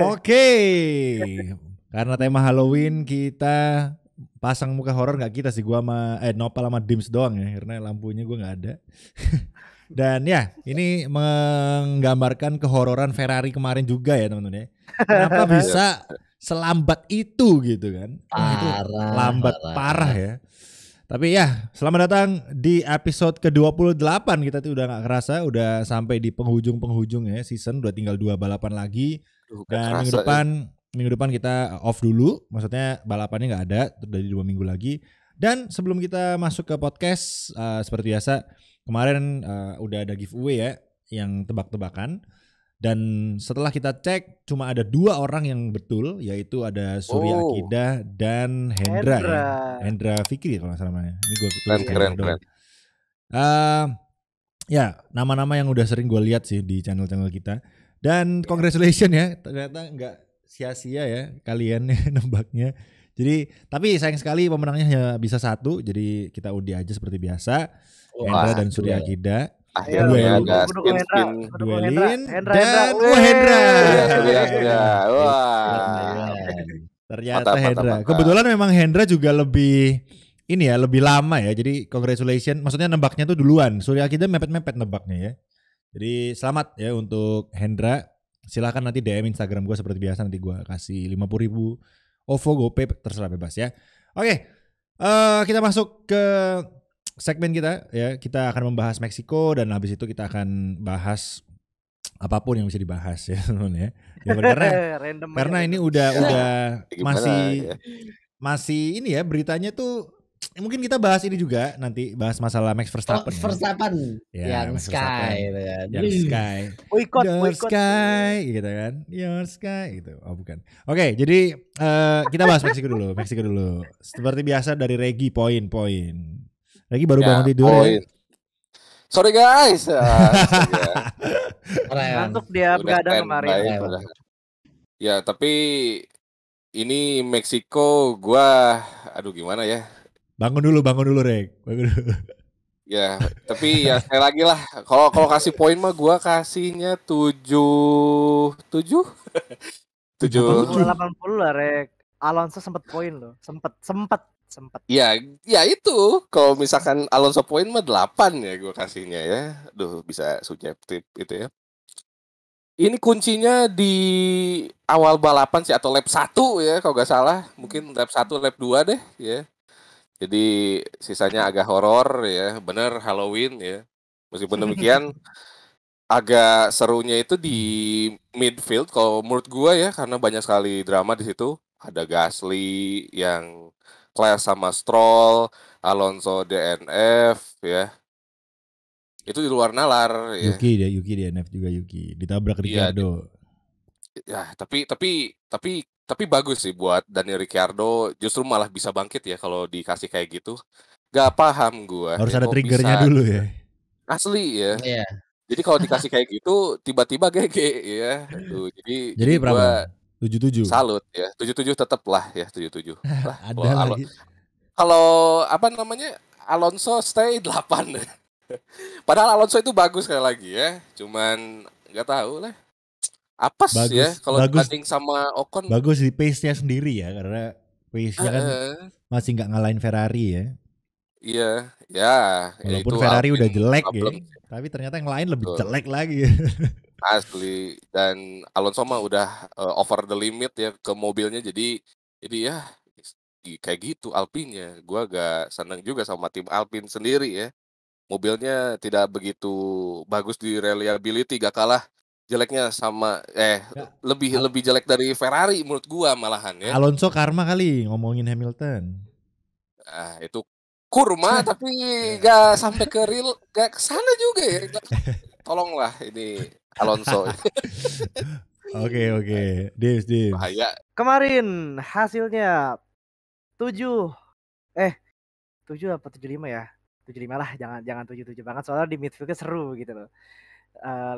Oke. Karena tema Halloween kita pasang muka horor, nggak kita sih, gua sama Nopal sama Dims doang ya, karena lampunya gua nggak ada. Dan ya, ini menggambarkan kehororan Ferrari kemarin juga ya teman-teman ya. Kenapa bisa selambat itu gitu kan? Wah, itu lambat parah ya. Tapi ya, selamat datang di episode ke-28. Kita tuh udah gak kerasa, udah sampai di penghujung ya season, udah tinggal 2 balapan lagi. Dan minggu depan kita off dulu, maksudnya balapannya gak ada, dari 2 minggu lagi. Dan sebelum kita masuk ke podcast, seperti biasa, kemarin udah ada giveaway ya, yang tebak-tebakan. Dan setelah kita cek cuma ada 2 orang yang betul, yaitu ada Surya Akida dan Hendra. Ya. Hendra Fikri kalau nggak salah namanya. Ini gue tulis keren. Ya, nama-nama yang udah sering gue lihat sih di channel-channel kita. Dan congratulations ya, ternyata nggak sia-sia ya kalian nembaknya. Jadi, tapi sayang sekali pemenangnya hanya bisa 1, jadi kita undi aja seperti biasa. Hendra dan Surya Akida. Akhirnya ada spin duelin dan Hendra. Wah. Ternyata Hendra. Kebetulan memang Hendra juga lebih lebih lama ya. Jadi congratulations. Maksudnya nembaknya tuh duluan. Surya Akida mepet-mepet nembaknya ya. Jadi selamat ya untuk Hendra. Silakan nanti DM Instagram gue seperti biasa, nanti gue kasih 50.000 OVO GoPay, terserah bebas ya. Oke. Kita masuk ke segmen kita ya, kita akan membahas Meksiko dan habis itu kita akan bahas apapun yang bisa dibahas ya teman ya. Karena ini udah masih ini ya beritanya tuh, mungkin kita bahas ini juga nanti, bahas masalah Max Verstappen. Yang Sky gitu kan. Yang Sky. Your Sky gitu kan. Your Sky gitu. Oh bukan. Oke, jadi kita bahas Meksiko dulu. Seperti biasa dari Regi poin. Regi baru bangun tidur ya. Sorry guys. Ngantuk dia begadang kemarin. Ya tapi ini Meksiko gua gimana ya. Bangun dulu Reg. Ya tapi ya sekali lagi lah. Kalau kasih poin mah gua kasihnya 7. 80 lah Reg. Alonso sempat poin loh. Sempat. Ya itu. Kalau misalkan Alonso poin mah 8 ya gue kasihnya ya. Aduh, bisa subjektif itu ya. Ini kuncinya di awal balapan sih, atau lap 1 ya kalau gak salah. Mungkin lap 1, lap 2 deh ya. Jadi sisanya agak horor ya. Bener Halloween ya. Meskipun demikian agak serunya itu di midfield kalau menurut gue ya, karena banyak sekali drama di situ. Ada Gasly yang clash sama Stroll, Alonso DNF ya. Itu di luar nalar ya. Yuki DNF juga, ditabrak Ricciardo. Ya, tapi bagus sih buat Daniel Ricciardo, justru malah bisa bangkit ya kalau dikasih kayak gitu. Gak paham gua. Harus ada triggernya dulu ya. Asli ya. Iya. Jadi kalau dikasih kayak gitu tiba-tiba GG ya. Aduh, jadi berapa? 77. Salut ya. 77 tetap lah ya, 77. Ada lagi. Kalau Alonso stay 8. Padahal Alonso itu bagus sekali lagi ya. Cuman enggak tahu lah. Apes bagus, ya kalau dibanding sama Ocon. Bagus di pace-nya sendiri ya, karena pace-nya kan masih enggak ngalahin Ferrari ya. Iya, ya. Walaupun Ferrari udah jelek ya, tapi ternyata yang lain lebih jelek lagi. Asli, dan Alonso mah udah over the limit ya ke mobilnya, jadi ya kayak gitu Alpine-nya. Gua agak seneng juga sama tim Alpine sendiri ya. Mobilnya tidak begitu bagus di reliability, gak kalah jeleknya sama lebih jelek dari Ferrari menurut gua malahan ya. Alonso karma kali ngomongin Hamilton. Itu kurma tapi gak sampai ke real, gak kesana juga ya. Tolonglah ini Alonso. Oke. Dims. Bahaya. Kemarin hasilnya 7 apa 75 ya? 75 lah, jangan 77 banget soalnya di midfieldnya seru gitu loh.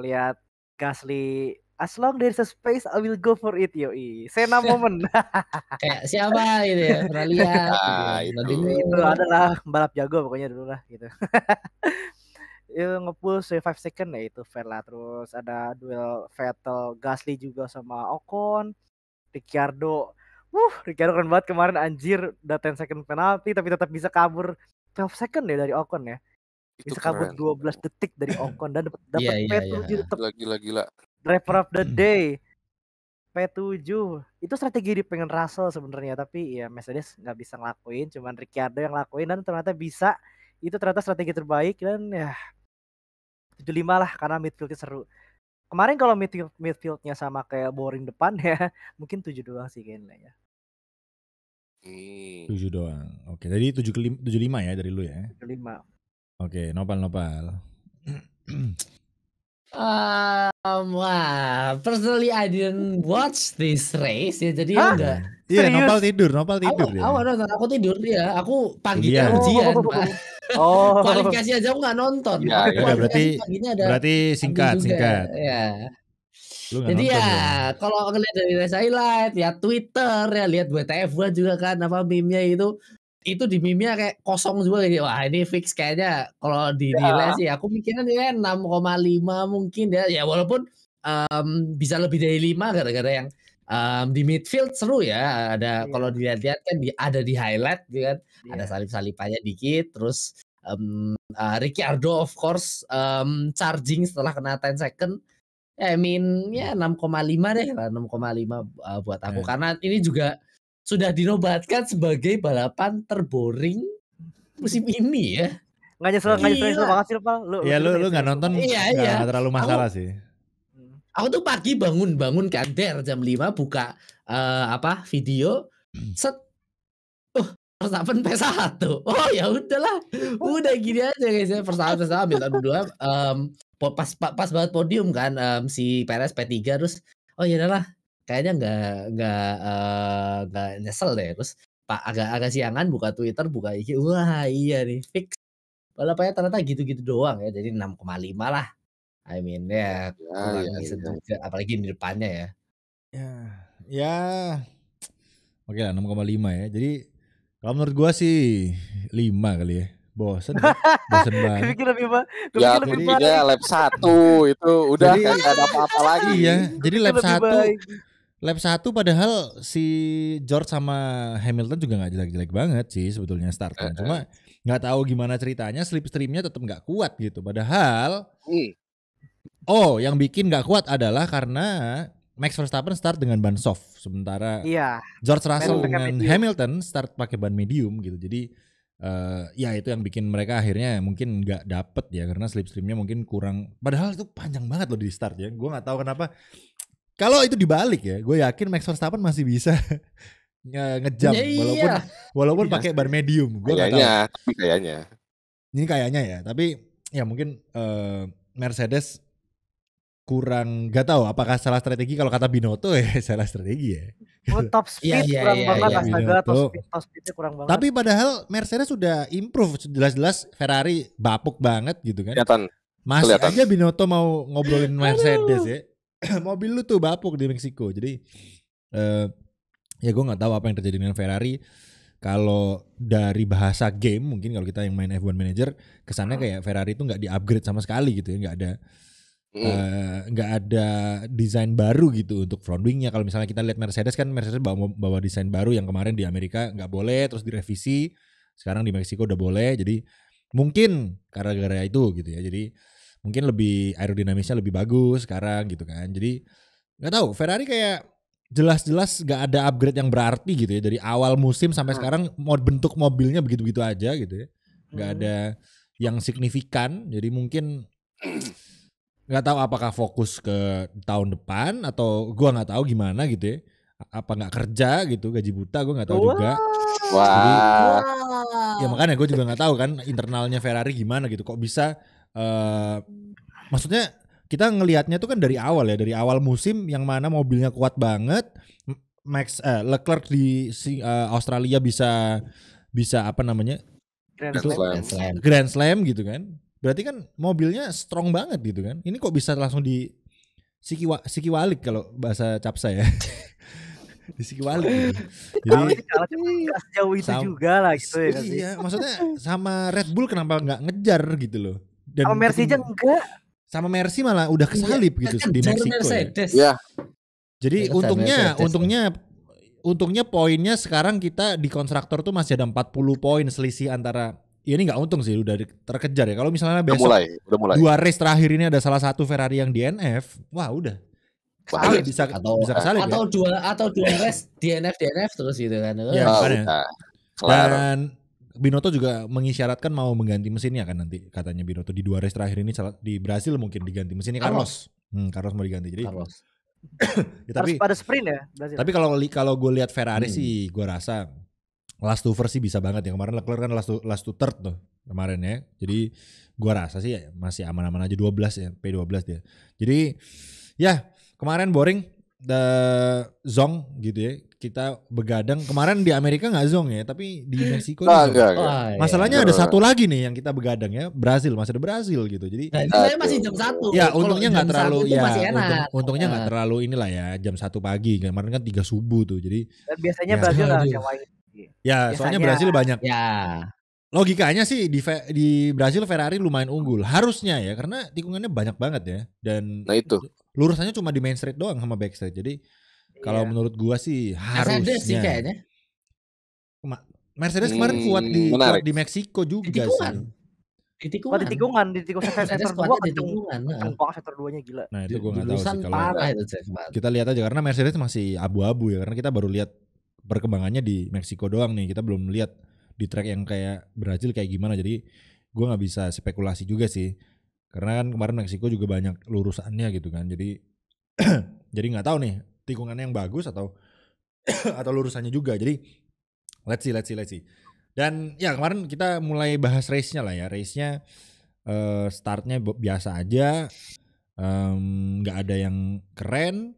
Lihat Gasly, as long there's a space I will go for it yoi. Senna moment. Kayak siapa gitu ya? Pernah lihat gitu. Itu adalah balap jago pokoknya dulu lah gitu. nge-push 5 second ya itu fair lah. Terus ada duel Vettel Gasly juga sama Ocon. Ricciardo keren banget kemarin anjir, udah 10 second penalti tapi tetap bisa kabur 12 second ya dari Ocon ya. Itu Bisa kabur keren. 12 detik dari Ocon dan dapat Iya. P7 tetap Gila. driver of the day. P7 itu strategi di pengen Russell sebenarnya, tapi ya Mercedes nggak bisa ngelakuin, cuman Ricciardo yang ngelakuin dan ternyata bisa. Itu ternyata strategi terbaik dan ya 75 lah karena midfieldnya seru. Kemarin kalau midfieldnya sama kayak boring depan ya mungkin 7 doang sih kayaknya ya. 7 doang. Oke, jadi 75 ya dari lu ya. 75. Oke, Nopal. Wah, personally I didn't watch this race ya, jadi enggak. Iya, Serius? Nopal tidur dia. Aku tidur ya, aku paginya Kuliah. ujian, Pak. Oh. Kualifikasi aja aku nggak nonton. Ya, Aku udah, kualifikasi paginya ada berarti singkat. Ya. Lu nggak Jadi nonton ya dong. kalau ngeliat dari race highlight, ya Twitter, ya lihat WTF1 juga kan apa meme-nya itu di meme-nya kayak kosong juga gitu. Wah, ini fix kayaknya kalau dinilai sih aku mikirnya nilai 6,5 mungkin ya. Ya walaupun bisa lebih dari 5 gara-gara yang di midfield seru ya. Ada kalau dilihat-lihat kan ada di highlight gitu kan. Ada salip-salipannya dikit, terus Ricciardo of course charging setelah kena 10 second. I mean ya 6,5 deh lah, 6,5 buat aku karena ini juga sudah dinobatkan sebagai balapan terboring musim ini ya. Nggak nyesel banget sih Pak. Lu nggak nonton nggak terlalu masalah sih. Aku tuh pagi bangun kan jam 5 buka video set Verstappen P1. Oh ya udahlah. Udah gini aja guys ya. Verstappen Hamilton 2 pas banget podium kan si Perez P3 terus oh ya udahlah. Kayaknya enggak nyesel deh. Terus agak siangan buka Twitter, buka IG. Wah, iya nih fix. Balapannya ternyata gitu-gitu doang ya. Jadi 6,5 lah. I mean ya kurang juga apalagi di depannya ya. Ya. Oke lah 6,5 ya. Jadi kalau menurut gua sih 5 kali ya. Bosen banget. Pikir lebih baik. Ya dia lap 1 itu udah kan gak ada apa-apa lagi. Iya, jadi lap 1 padahal si George sama Hamilton juga gak jelek-jelek banget sih sebetulnya startnya. Cuma gak tahu gimana ceritanya slipstreamnya tetap gak kuat gitu. Padahal yang bikin gak kuat adalah karena Max Verstappen start dengan ban soft, sementara George Russell dengan Hamilton start pakai ban medium gitu. Jadi ya itu yang bikin mereka akhirnya mungkin nggak dapet ya karena slipstreamnya mungkin kurang. Padahal itu panjang banget loh di start ya. Gue nggak tahu kenapa. Kalau itu dibalik ya, gue yakin Max Verstappen masih bisa ngejam walaupun pakai ban medium. Gue nggak tahu. Kayaknya. Ini kayaknya ya. Tapi ya mungkin Mercedes kurang, gak tahu apakah salah strategi. Kalau kata Binotto ya salah strategi ya. Top speed kurang banget astaga, top speednya kurang banget. Tapi padahal Mercedes sudah improve, jelas-jelas Ferrari bapuk banget gitu kan. Masih aja Binotto mau ngobrolin Mercedes ya. Mobil lu tuh bapuk di Meksiko. Jadi ya gue nggak tahu apa yang terjadi dengan Ferrari. Kalau dari bahasa game mungkin kalau kita yang main F1 Manager kesannya kayak Ferrari itu nggak di-upgrade sama sekali gitu ya, nggak ada desain baru gitu untuk front wingnya. Kalau misalnya kita lihat Mercedes kan, Mercedes bawa desain baru yang kemarin di Amerika nggak boleh, terus direvisi, sekarang di Meksiko udah boleh. Jadi mungkin gara-gara itu gitu ya, jadi mungkin lebih aerodinamisnya lebih bagus sekarang gitu kan. Jadi nggak tahu, Ferrari kayak jelas-jelas nggak ada upgrade yang berarti gitu ya dari awal musim sampai sekarang. Bentuk mobilnya begitu-begitu aja gitu ya, nggak ada yang signifikan. Jadi mungkin nggak tahu apakah fokus ke tahun depan atau gua nggak tahu gimana gitu ya, apa nggak kerja gitu, gaji buta, gua nggak tahu juga. Jadi, ya makanya gue juga nggak tahu kan internalnya Ferrari gimana gitu, kok bisa maksudnya kita ngelihatnya tuh kan dari awal musim yang mana mobilnya kuat banget. Leclerc di Australia bisa apa namanya Grand Slam gitu kan. Berarti kan mobilnya strong banget gitu kan. Ini kok bisa langsung di sikiwalik kalau bahasa Capsa ya. Di sikiwalik gitu. Jadi jauh itu juga lah gitu ya. Iya, maksudnya sama Red Bull kenapa nggak ngejar gitu loh. Dan Sama Mercy aja enggak. sama Mercy malah udah kesalip gitu di Kejar Meksiko ya. Mercedes. Ya, Jadi Kejar Mercedes. untungnya poinnya sekarang kita di konstruktor tuh masih ada 40 poin selisih antara ini nggak untung sih udah terkejar ya. Kalau misalnya udah besok mulai. 2 race terakhir ini ada salah satu Ferrari yang DNF, wah udah. Bahaya. Bisa Atau kesalip atau ya. dua race DNF terus gitu kan. Ya, makanya. Udah. Kelar. Dan Binotto juga mengisyaratkan mau mengganti mesinnya kan nanti katanya Binotto di 2 race terakhir ini di Brasil mungkin diganti mesinnya Carlos. Carlos mau diganti. Jadi Carlos. ya, tapi Harus pada sprint ya Brazil. Tapi kalau gue lihat Ferrari sih, gue rasa last to first sih bisa banget ya. Kemarin Leclerc kan last to third tuh kemarin ya. Jadi gue rasa sih masih aman-aman aja 12 ya, P12 dia. Jadi ya kemarin boring zong gitu ya. Kita begadang. Kemarin di Amerika nggak zong ya, tapi di Meksiko Enggak. Masalahnya ada satu lagi nih yang kita begadang ya, Brazil, masih ada Brazil gitu. Jadi Nah, masih jam 1. ya untungnya nggak terlalu ya, masih enak. untungnya nggak terlalu inilah ya, jam 1 pagi. Kemarin kan 3 subuh tuh. Jadi Dan biasanya ya. Brazil lah Aduh. sewain. ya soalnya Biasanya. Brazil banyak. Ya. Logikanya sih di Brazil Ferrari lumayan unggul. Harusnya ya karena tikungannya banyak banget ya. Dan Nah itu. lurusannya cuma di main straight doang sama back straight. Jadi kalau menurut gua sih harusnya. Mercedes sih kayaknya. Mercedes kemarin kuat di Meksiko juga Di tikungan. sih. Di tikungan sektor 2 di tikungan. kenceng banget sektor 2-nya gila. Nah itu gue nggak tahu sih kalau parah itu kita lihat aja karena Mercedes masih abu-abu ya karena kita baru lihat perkembangannya di Meksiko doang nih, kita belum lihat di track yang kayak Brazil kayak gimana, jadi gue nggak bisa spekulasi juga sih karena kan kemarin Meksiko juga banyak lurusannya gitu kan, jadi jadi nggak tahu nih tikungannya yang bagus atau lurusannya juga, jadi let's see. Dan ya kemarin kita mulai bahas race-nya lah ya. Race-nya startnya biasa aja. Gak ada yang keren.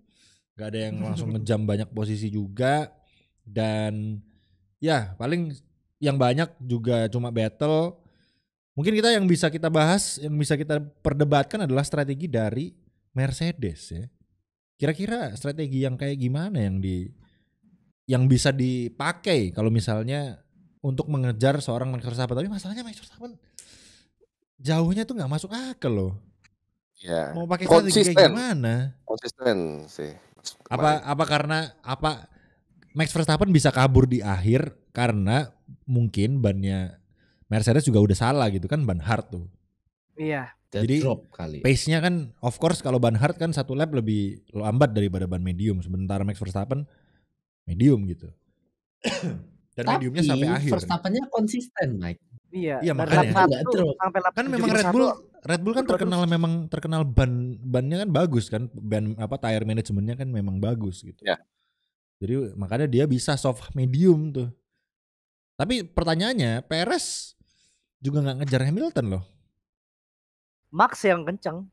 Gak ada yang langsung ngejam banyak posisi juga. Dan ya paling yang banyak juga cuma battle. Mungkin kita yang bisa kita bahas, yang bisa kita perdebatkan adalah strategi dari Mercedes ya. Kira-kira strategi yang kayak gimana yang bisa dipakai kalau misalnya untuk mengejar seorang Max Verstappen. Tapi masalahnya Max Verstappen jauhnya tuh nggak masuk akal loh. Ya. Mau pakai strategi kayak gimana? Konsisten sih. Apa karena Max Verstappen bisa kabur di akhir karena mungkin bannya Mercedes juga udah salah gitu kan, ban hard tuh. Iya. Jadi drop kali. Pace-nya kan of course kalau ban hard kan 1 lap lebih lambat daripada ban medium, sementara Max Verstappen medium gitu. Dan mediumnya sampai akhir. Verstappen-nya konsisten, Mike. Iya, makanya sampai lap kan memang Red Bull kan terkenal bannya kan bagus kan, ban tire manajemennya kan memang bagus gitu. Ya. Jadi makanya dia bisa soft medium tuh. Tapi pertanyaannya, Perez juga nggak ngejar Hamilton loh. Max yang kenceng.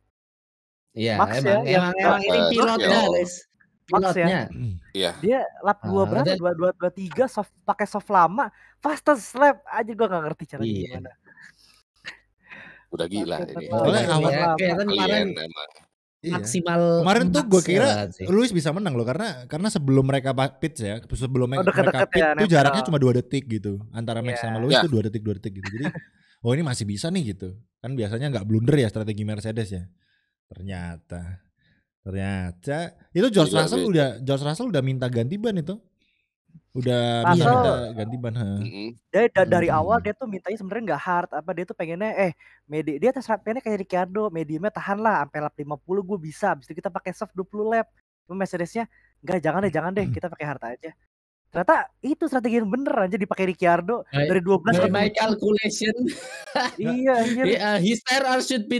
Iya, Max emang ini pilotnya, guys. Pilotnya. Iya. Dia lap 2 berapa? 223 pakai soft lama, fastest lap aja gua enggak ngerti caranya gimana. Udah gila ini. Kelihatan kemarin maksimal. Kemarin tuh gue kira Lewis bisa menang loh karena sebelum mereka pit ya, sebelum mereka pit tuh jaraknya cuma 2 detik gitu antara Max sama Lewis tuh 2 detik gitu. Jadi ini masih bisa nih gitu. Kan biasanya nggak blunder ya strategi Mercedes ya. Ternyata itu George Russell udah minta ganti ban itu. Udah minta ganti ban. Dari awal dia tuh mintanya sebenarnya nggak hard, dia tuh pengennya dia pengennya kayak Ricciardo, mediumnya tahan lah sampai lap 50 gue bisa, habis itu kita pakai soft 20 lap. Cuma Mercedesnya jangan deh kita pakai hard aja. Ternyata itu strategi yang bener aja dipakai Ricciardo dari 12 ke my calculation. Iya, his tire should be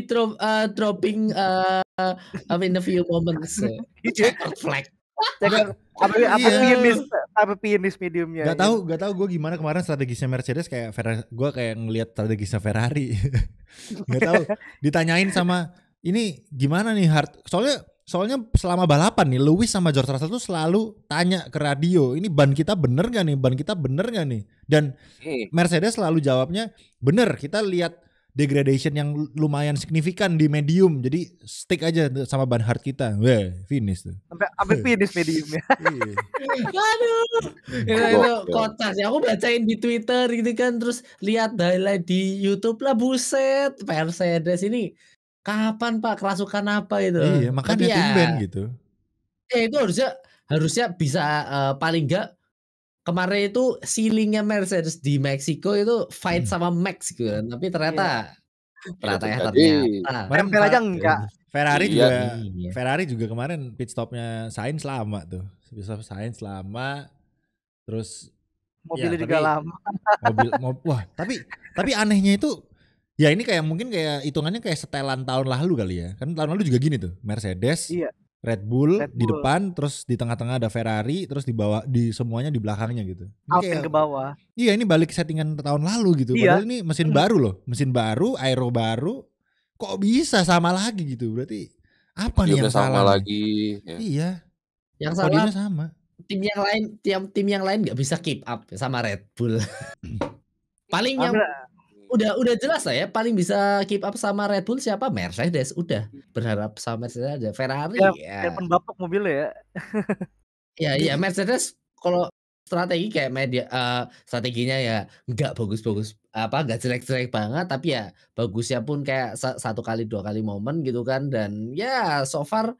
dropping in a few moments. Checkered flag. Apa finish mediumnya. Gak tahu gue gimana kemarin strategisnya Mercedes, kayak gue kayak ngelihat strategisnya Ferrari. Gak tahu. Ditanyain sama ini gimana nih hard. Soalnya selama balapan nih Lewis sama George Russell tuh selalu tanya ke radio, ini ban kita bener gak nih? Dan Mercedes selalu jawabnya bener. Kita lihat degradation yang lumayan signifikan di medium. Jadi stick aja sama ban hard kita. Weh, finish tuh. Sampai finish mediumnya. Iya. Aduh, itu kocak sih. Aku bacain di Twitter gitu kan, terus lihat highlight di YouTube lah, buset, Mercedes ini kapan Pak kerasukan apa itu? Iya, makanya Tapi ya, tumben gitu. itu harusnya bisa paling enggak kemarin itu ceilingnya Mercedes di Meksiko itu fight sama Max gitu kan. Tapi ternyata Tempel aja enggak. Ferrari Iya. juga Ferrari juga kemarin pit stopnya Sainz lama tuh. Pit stop Sainz lama. Terus Mobilnya ya, juga tapi lama. wah, tapi anehnya itu ya ini kayak mungkin kayak hitungannya kayak setelan tahun lalu kali ya. Kan tahun lalu juga gini tuh. Mercedes, Iya. Red Bull Red di Bull. depan, terus di tengah-tengah ada Ferrari, terus di bawah di semuanya di belakangnya gitu. Ini Alpine kayak- ke bawah. Iya, ini balik settingan tahun lalu gitu. Iya. Padahal ini mesin baru loh, mesin baru, aero baru. Kok bisa sama lagi gitu? Berarti apa nih Dia yang udah sama salah? nih? lagi. Ya. Iya, yang salah podiumnya sama. tim yang lain nggak bisa keep up sama Red Bull. Paling yang udah jelas lah ya, paling bisa keep up sama Red Bull siapa? Mercedes. Udah berharap sama Mercedes aja. Ferrari Ya pembapuk mobilnya ya. ya Mercedes kalau strategi kayak media strateginya ya nggak bagus-bagus nggak jelek-jelek banget, tapi ya bagusnya pun kayak 1 kali 2 kali momen gitu kan. Dan ya so far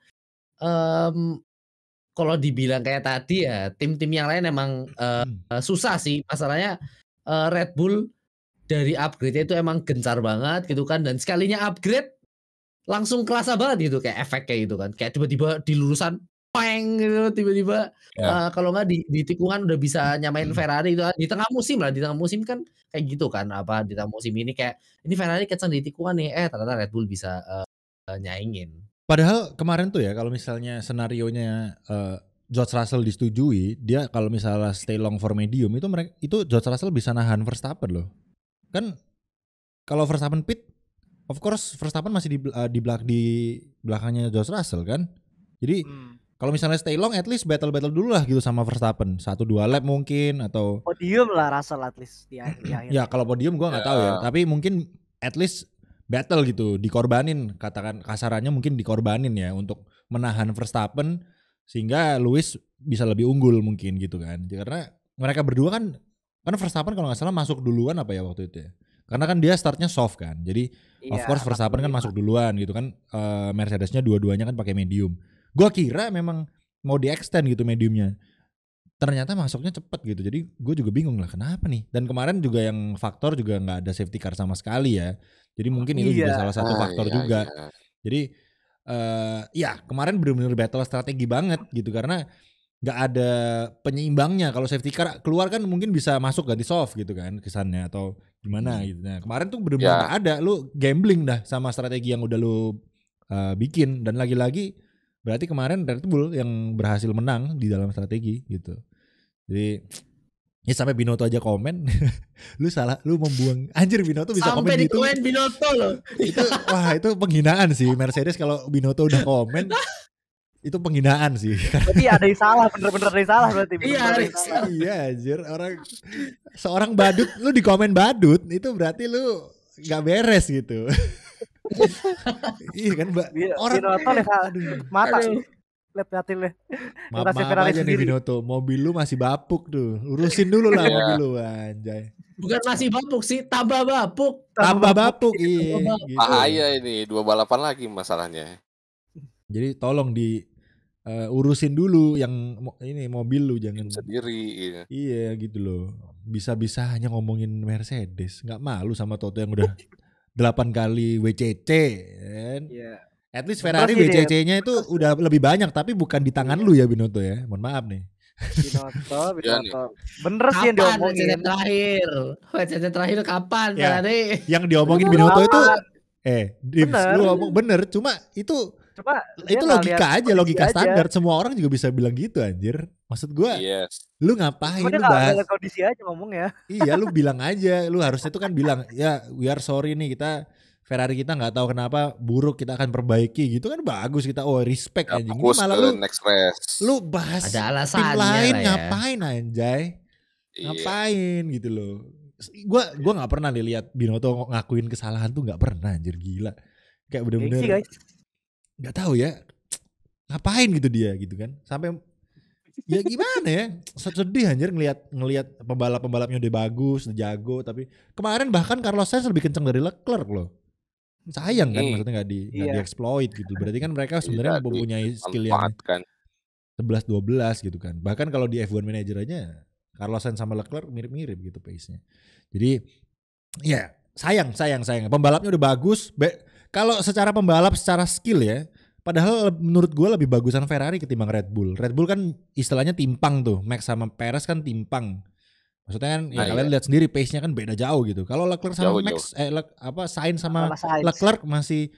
kalau dibilang kayak tadi ya tim-tim yang lain emang susah sih. Masalahnya Red Bull dari upgrade itu emang gencar banget gitu kan, dan sekalinya upgrade langsung kerasa banget gitu kayak efeknya gitu kan, kayak tiba-tiba di lurusan peng gitu, tiba-tiba kalau nggak di tikungan udah bisa nyamain Ferrari itu di tengah musim kan kayak gitu kan, di tengah musim ini kayak ini Ferrari kencang di tikungan nih, ternyata Red Bull bisa nyaingin. Padahal kemarin tuh ya kalau misalnya senarionya George Russell disetujui, dia kalau misalnya stay long for medium itu George Russell bisa nahan Verstappen loh. Kan kalau Verstappen pit, of course Verstappen masih di belakangnya George Russell kan. Jadi kalau misalnya stay long, at least battle dulu lah gitu sama Verstappen, 1-2 lap mungkin atau Podium lah Russell at least di akhir. Ya kalau podium gue nggak tahu ya, tapi mungkin at least battle gitu, dikorbanin, katakan kasarannya mungkin dikorbanin ya untuk menahan Verstappen sehingga Lewis bisa lebih unggul mungkin gitu kan. Karena mereka berdua kan Verstappen kalau nggak salah masuk duluan apa ya waktu itu ya. Karena kan dia startnya soft kan. Jadi of course Verstappen kan masuk duluan gitu kan. Mercedesnya dua-duanya kan pakai medium. Gua kira memang mau di-extend gitu mediumnya. Ternyata masuknya cepet gitu. Jadi gue juga bingung lah kenapa nih. Dan kemarin juga yang faktor juga nggak ada safety car sama sekali ya. Jadi mungkin itu juga salah satu faktor juga. Jadi ya kemarin benar-benar battle strategi banget gitu karena nggak ada penyeimbangnya. Kalau safety car keluar kan mungkin bisa masuk ganti soft gitu kan kesannya atau gimana gitu. Nah kemarin tuh benar-benar nggak ada. Lu gambling dah sama strategi yang udah lu bikin, dan lagi-lagi berarti kemarin Red Bull yang berhasil menang di dalam strategi gitu. Jadi ya sampai Binotto aja komen lu salah, lu membuang, anjir Binotto bisa sampai komen gitu. Sampai di komen Binotto loh. Itu penghinaan sih Mercedes kalau Binotto udah komen. Itu penghinaan sih. Berarti ada yang salah, bener-bener ada yang salah berarti. Iya anjir, seorang badut lu di komen badut itu berarti lu nggak beres gitu. Iya kan Mbak. Orang mata lihat-lihatin deh. Maaf aja nih Binotto, mobil lu masih bapuk tuh. Urusin dulu lah mobil lu anjay. Bukan masih bapuk sih, tambah bapuk. Iya. Gitu. Bahaya ini 2 balapan lagi masalahnya. Jadi tolong urusin dulu yang ini mobil lu, jangan sendiri. Iya gitu loh. Bisa-bisa hanya ngomongin Mercedes, nggak malu sama Toto yang udah 8 kali WCC kan. Iya. At least Ferrari WCC-nya itu udah lebih banyak, tapi bukan di tangan lu ya Binotto ya. Mohon maaf nih. Binotto. Bener sih yang diomongin. WCC terakhir kapan? Ya, yang diomongin Binotto itu lu ngomong bener, cuma itu logika standar. Semua orang juga bisa bilang gitu anjir. Maksud gua, lu ngapain lu bahas kondisi aja ngomong ya. Iya, lu bilang aja. Lu harusnya tuh kan bilang, ya we are sorry nih, Ferrari kita nggak tahu kenapa buruk, kita akan perbaiki gitu kan, bagus kita. Oh respect ya, anjing. Ini malah lu bahas ada tim lain ya. Ngapain anjay? Ngapain gitu loh. Gua nggak pernah lihat Binotto ngakuin kesalahan tuh, nggak pernah, anjir, gila. Kayak Gengsi bener-bener guys. nggak tahu ya ngapain gitu dia gitu kan. Sampai ya gimana ya, sedih anjir ngelihat pembalapnya udah bagus, udah jago, tapi kemarin bahkan Carlos Sainz lebih kencang dari Leclerc loh. Sayang kan, maksudnya nggak Iya. di-exploit gitu. Berarti kan mereka sebenarnya Tidak mempunyai skill yang dimanfaatkan. 11-12 gitu kan. Bahkan kalau di F1 Manager aja Carlos Sainz sama Leclerc mirip-mirip gitu pace-nya. Jadi ya sayang. Pembalapnya udah bagus. Kalau secara pembalap, secara skill ya, padahal menurut gue lebih bagusan Ferrari ketimbang Red Bull. Red Bull kan istilahnya timpang tuh. Max sama Perez kan timpang. Maksudnya kan ya kalian lihat sendiri pace-nya kan beda jauh gitu. Kalau Leclerc sama Max Sainz sama Leclerc masih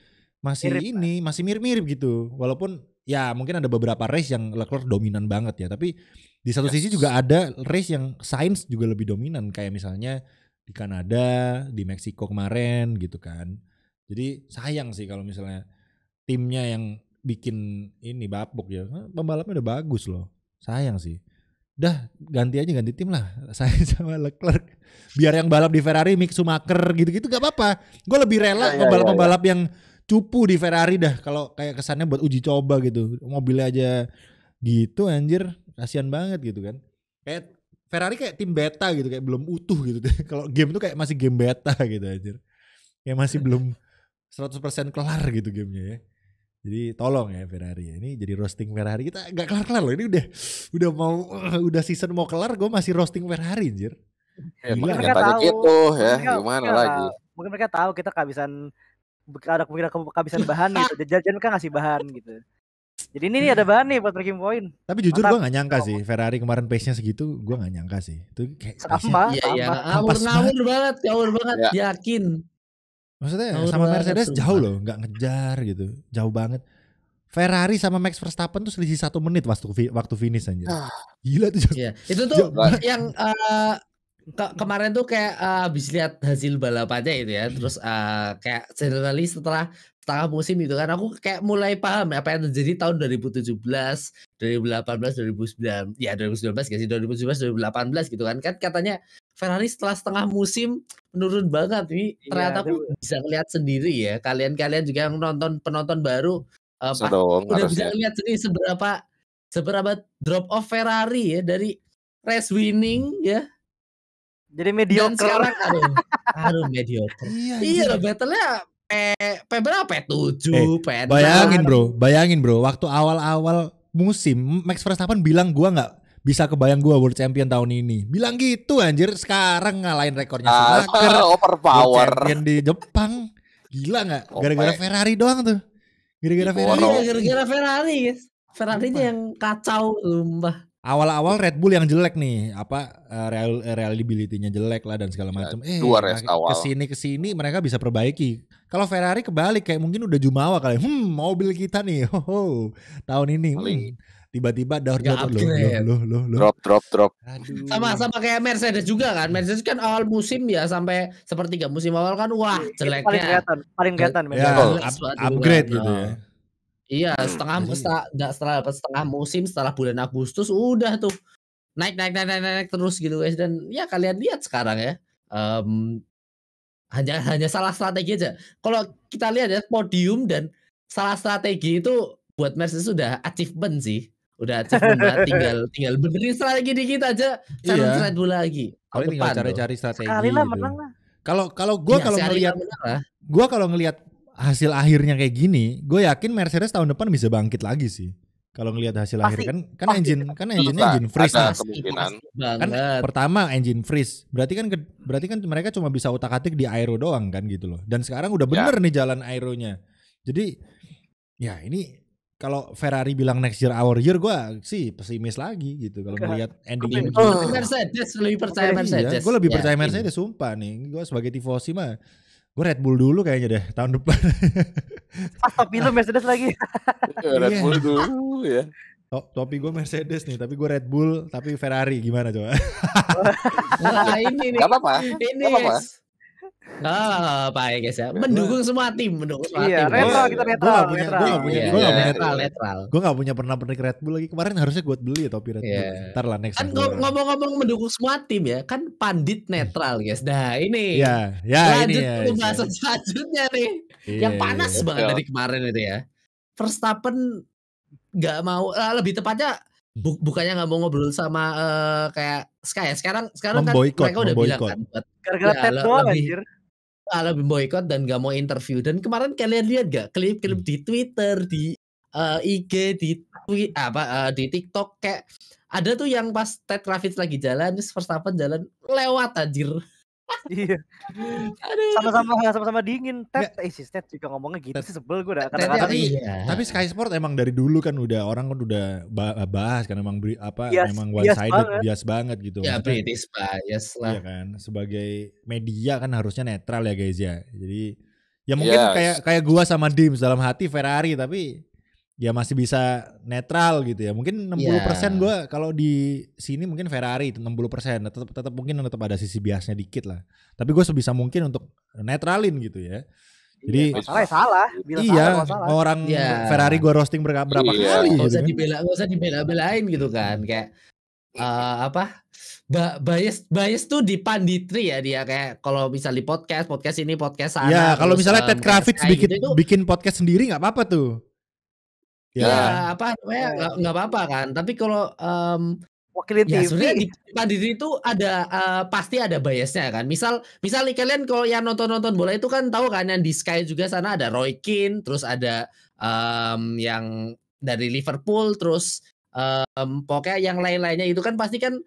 mirip-mirip gitu. Walaupun ya mungkin ada beberapa race yang Leclerc dominan banget ya, tapi di satu sisi juga ada race yang Sainz juga lebih dominan, kayak misalnya di Kanada, di Meksiko kemarin gitu kan. Jadi sayang sih kalau misalnya timnya yang bikin ini babuk ya. Pembalapnya udah bagus loh. Sayang sih. Dah ganti tim lah. Sainz sama Leclerc. Biar yang balap di Ferrari Mick Schumacher gitu-gitu gak apa-apa. Gue lebih rela pembalap-pembalap yang cupu di Ferrari dah, kalau kayak kesannya buat uji coba gitu. Mobilnya aja gitu anjir, kasihan banget gitu kan. Kayak Ferrari kayak tim beta gitu, kayak belum utuh gitu. Kalau game tuh kayak masih game beta gitu anjir. Kayak masih belum 100% kelar gitu gamenya ya. Jadi tolong ya Ferrari. Ini jadi roasting Ferrari, kita gak kelar-kelar loh. Ini udah season mau kelar, gue masih roasting Ferrari anjir. Ya, mereka tahu gitu ya, gimana lagi. Mungkin mereka tahu kita ada kehabisan bahan gitu. Jajan kan ngasih bahan gitu. Jadi ini ada bahan nih buat breaking point. Tapi jujur gue gak nyangka sih Ferrari kemarin pace-nya segitu, gue gak nyangka sih. Itu kayak sama. Ngawur banget, yakin. Maksudnya sama Mercedes jauh loh, gak ngejar gitu, jauh banget. Ferrari sama Max Verstappen tuh selisih 1 menit waktu finish anjir. Gila tuh. Iya, itu tuh yang kemarin tuh kayak habis lihat hasil balapannya itu ya, terus kayak generally setelah setengah musim itu kan aku kayak mulai paham apa yang terjadi tahun 2017, 2018, 2019, ya 2019 gak sih, 2017, 2018 gitu kan. Kan katanya Ferrari setelah setengah musim menurun banget. Ini ternyata aku bisa ngeliat sendiri ya, kalian juga yang penonton baru udah bisa lihat sendiri seberapa drop off Ferrari ya dari race winning ya. Jadi mediocre. Dan sekarang aduh mediocre. Iya loh, battle-nya berapa? P7, P6. Bayangin bro, waktu awal-awal musim Max Verstappen bilang gua nggak bisa kebayang gua world champion tahun ini. Bilang gitu anjir, sekarang ngalahin rekornya Schumacher. Overpower. World champion di Jepang. Gila nggak? Gara-gara Ferrari doang tuh. Gara-gara Ferrari guys. Ferrari-nya yang kacau sumpah. Awal-awal Red Bull yang jelek nih, reliability-nya jelek lah dan segala macam. Kesini mereka bisa perbaiki. Kalau Ferrari kebalik, kayak mungkin udah jumawa kali. Mobil kita nih, tahun ini. Tiba-tiba drop. Sama kayak Mercedes juga kan. Mercedes kan awal musim ya sampai sepertiga musim awal kan wah jeleknya. Paling kelihatan. Upgrade gitu ya. Iya, setengah musim, setelah bulan Agustus udah tuh naik terus gitu guys. Dan ya kalian lihat sekarang ya, hanya salah strategi aja. Kalau kita lihat ya podium dan salah strategi itu buat Mercedes sudah achievement sih. Udah achievement banget, tinggal benerin strategi dikit aja, challenge Red Bull lagi. Kalau tinggal cari strategi. Sekali lah menang lah. Kalau gue ngelihat hasil akhirnya kayak gini, gue yakin Mercedes tahun depan bisa bangkit lagi sih. Kalau ngelihat hasil akhir kan engine freeze kemungkinan. Kan pertama engine freeze. Berarti kan mereka cuma bisa utak-atik di aero doang kan gitu loh. Dan sekarang udah bener nih jalan aeronya. Jadi ya ini kalau Ferrari bilang next year our year, gue sih pesimis lagi gitu kalau ngelihat endingnya begini. Mercedes lebih percaya Mercedes. Gue lebih percaya Mercedes sumpah nih. Gue sebagai tifosi mah gue Red Bull dulu kayaknya deh tahun depan. Topi lu Mercedes lagi. Red Bull dulu ya. Topi gue Mercedes nih, tapi gue Red Bull, tapi Ferrari gimana coba? Nah ini nih. Gak apa-apa. Apa ya guys ya? Mendukung semua tim, mendukung semua Iya, tim. netral, guys. kita Gue netral, gak punya, netral. gue gak punya, Iya, gue gak punya, netral. gue gak punya pernak-pernik Red Bull lagi. Kemarin harusnya gue beli topi Red Bull. Iya. Ntar lah next. Kan ngomong-ngomong mendukung semua tim ya, kan pandit netral guys. Nah ini Ya, ya lanjut ini ya. ke pembahasan selanjutnya nih, yang panas iya. banget dari kemarin itu ya. Verstappen nggak mau, lebih tepatnya bukannya nggak mau ngobrol sama kayak Sky ya. Sekarang kan Memboikot, mereka udah bilang kan buat Gara-gara ya, Ted doang lebih anjir. lebih boykot dan nggak mau interview. Dan kemarin kalian lihat gak klip-klip di Twitter, di IG, di TikTok, kayak ada tuh yang pas Ted Kravitz lagi jalan, terus Verstappen jalan lewat anjir. Iya. Aduh. Sama-sama dingin. Si Ted juga ngomongnya gitu sih, sebel gue dah. Ted Kadang-kadang iya. Tapi Sky Sport emang dari dulu kan udah orang kan udah bahas kan emang memang one bias sided, banget. bias banget gitu. Ya Maksudnya, British bias lah. iya kan, sebagai media kan harusnya netral ya guys ya. Jadi ya mungkin kayak gua sama Dims dalam hati Ferrari, tapi ya masih bisa netral gitu ya. Mungkin 60% gua kalau di sini mungkin Ferrari 60%, tetap mungkin tetap ada sisi biasnya dikit lah. Tapi gue sebisa mungkin untuk netralin gitu ya. Jadi salah. Iya, orang Ferrari gue roasting berapa kali Gak gitu usah usah dibela-belain gitu kan. Kayak bias tuh di panditri ya dia, kayak kalau misal di podcast ini, podcast sana. Ya, kalau misalnya Ted Kravitz bikin podcast sendiri nggak apa-apa tuh. Ya, nggak apa-apa kan. Tapi kalau wakilin ya TV. sebenarnya di panditri itu ada pasti ada biasnya kan. Misal nih kalian kalau yang nonton bola itu kan tahu kan, yang di Sky juga sana ada Roy Keane, terus ada yang dari Liverpool, terus pokoknya yang lain-lainnya itu kan pasti kan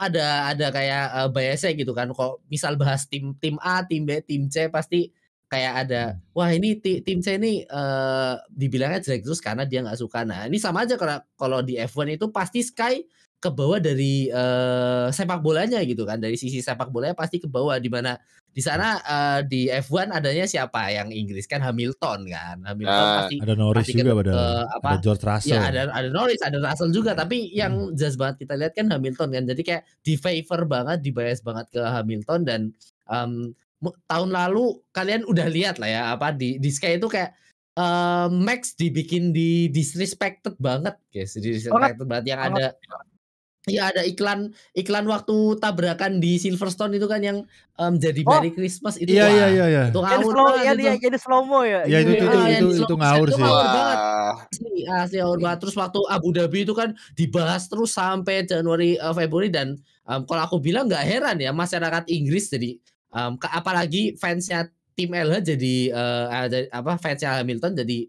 ada kayak biasnya gitu kan. Kalau misal bahas tim A, tim B, tim C, pasti kayak ada wah ini tim C ini dibilangnya jelek terus karena dia nggak suka. Nah ini sama aja kalau di F1 itu pasti Sky ke bawah dari sepak bolanya gitu kan, dari sisi sepak bolanya pasti ke bawah, di mana di sana di F1 adanya siapa yang Inggris kan, Hamilton kan. Hamilton pasti ada Norris pasti juga ada George Russell. Ya ada Norris, ada Russell juga, tapi yang jelas banget kita lihat kan Hamilton kan. Jadi kayak di favor banget, di bias banget ke Hamilton. Dan tahun lalu kalian udah lihat lah ya, di Sky itu kayak Max dibikin disrespected banget guys, disrespected banget. Yang ada ya ada iklan waktu tabrakan di Silverstone itu kan, yang jadi Merry Christmas itu. Iya. Itu ngawur banget. Jadi slow-mo ya. Iya itu ngawur sih. Ngawur banget. Asli ngawur banget. Terus waktu Abu Dhabi itu kan dibahas terus sampai Januari Februari. Dan kalau aku bilang nggak heran ya masyarakat Inggris jadi apalagi fansnya tim LH jadi fansnya Hamilton jadi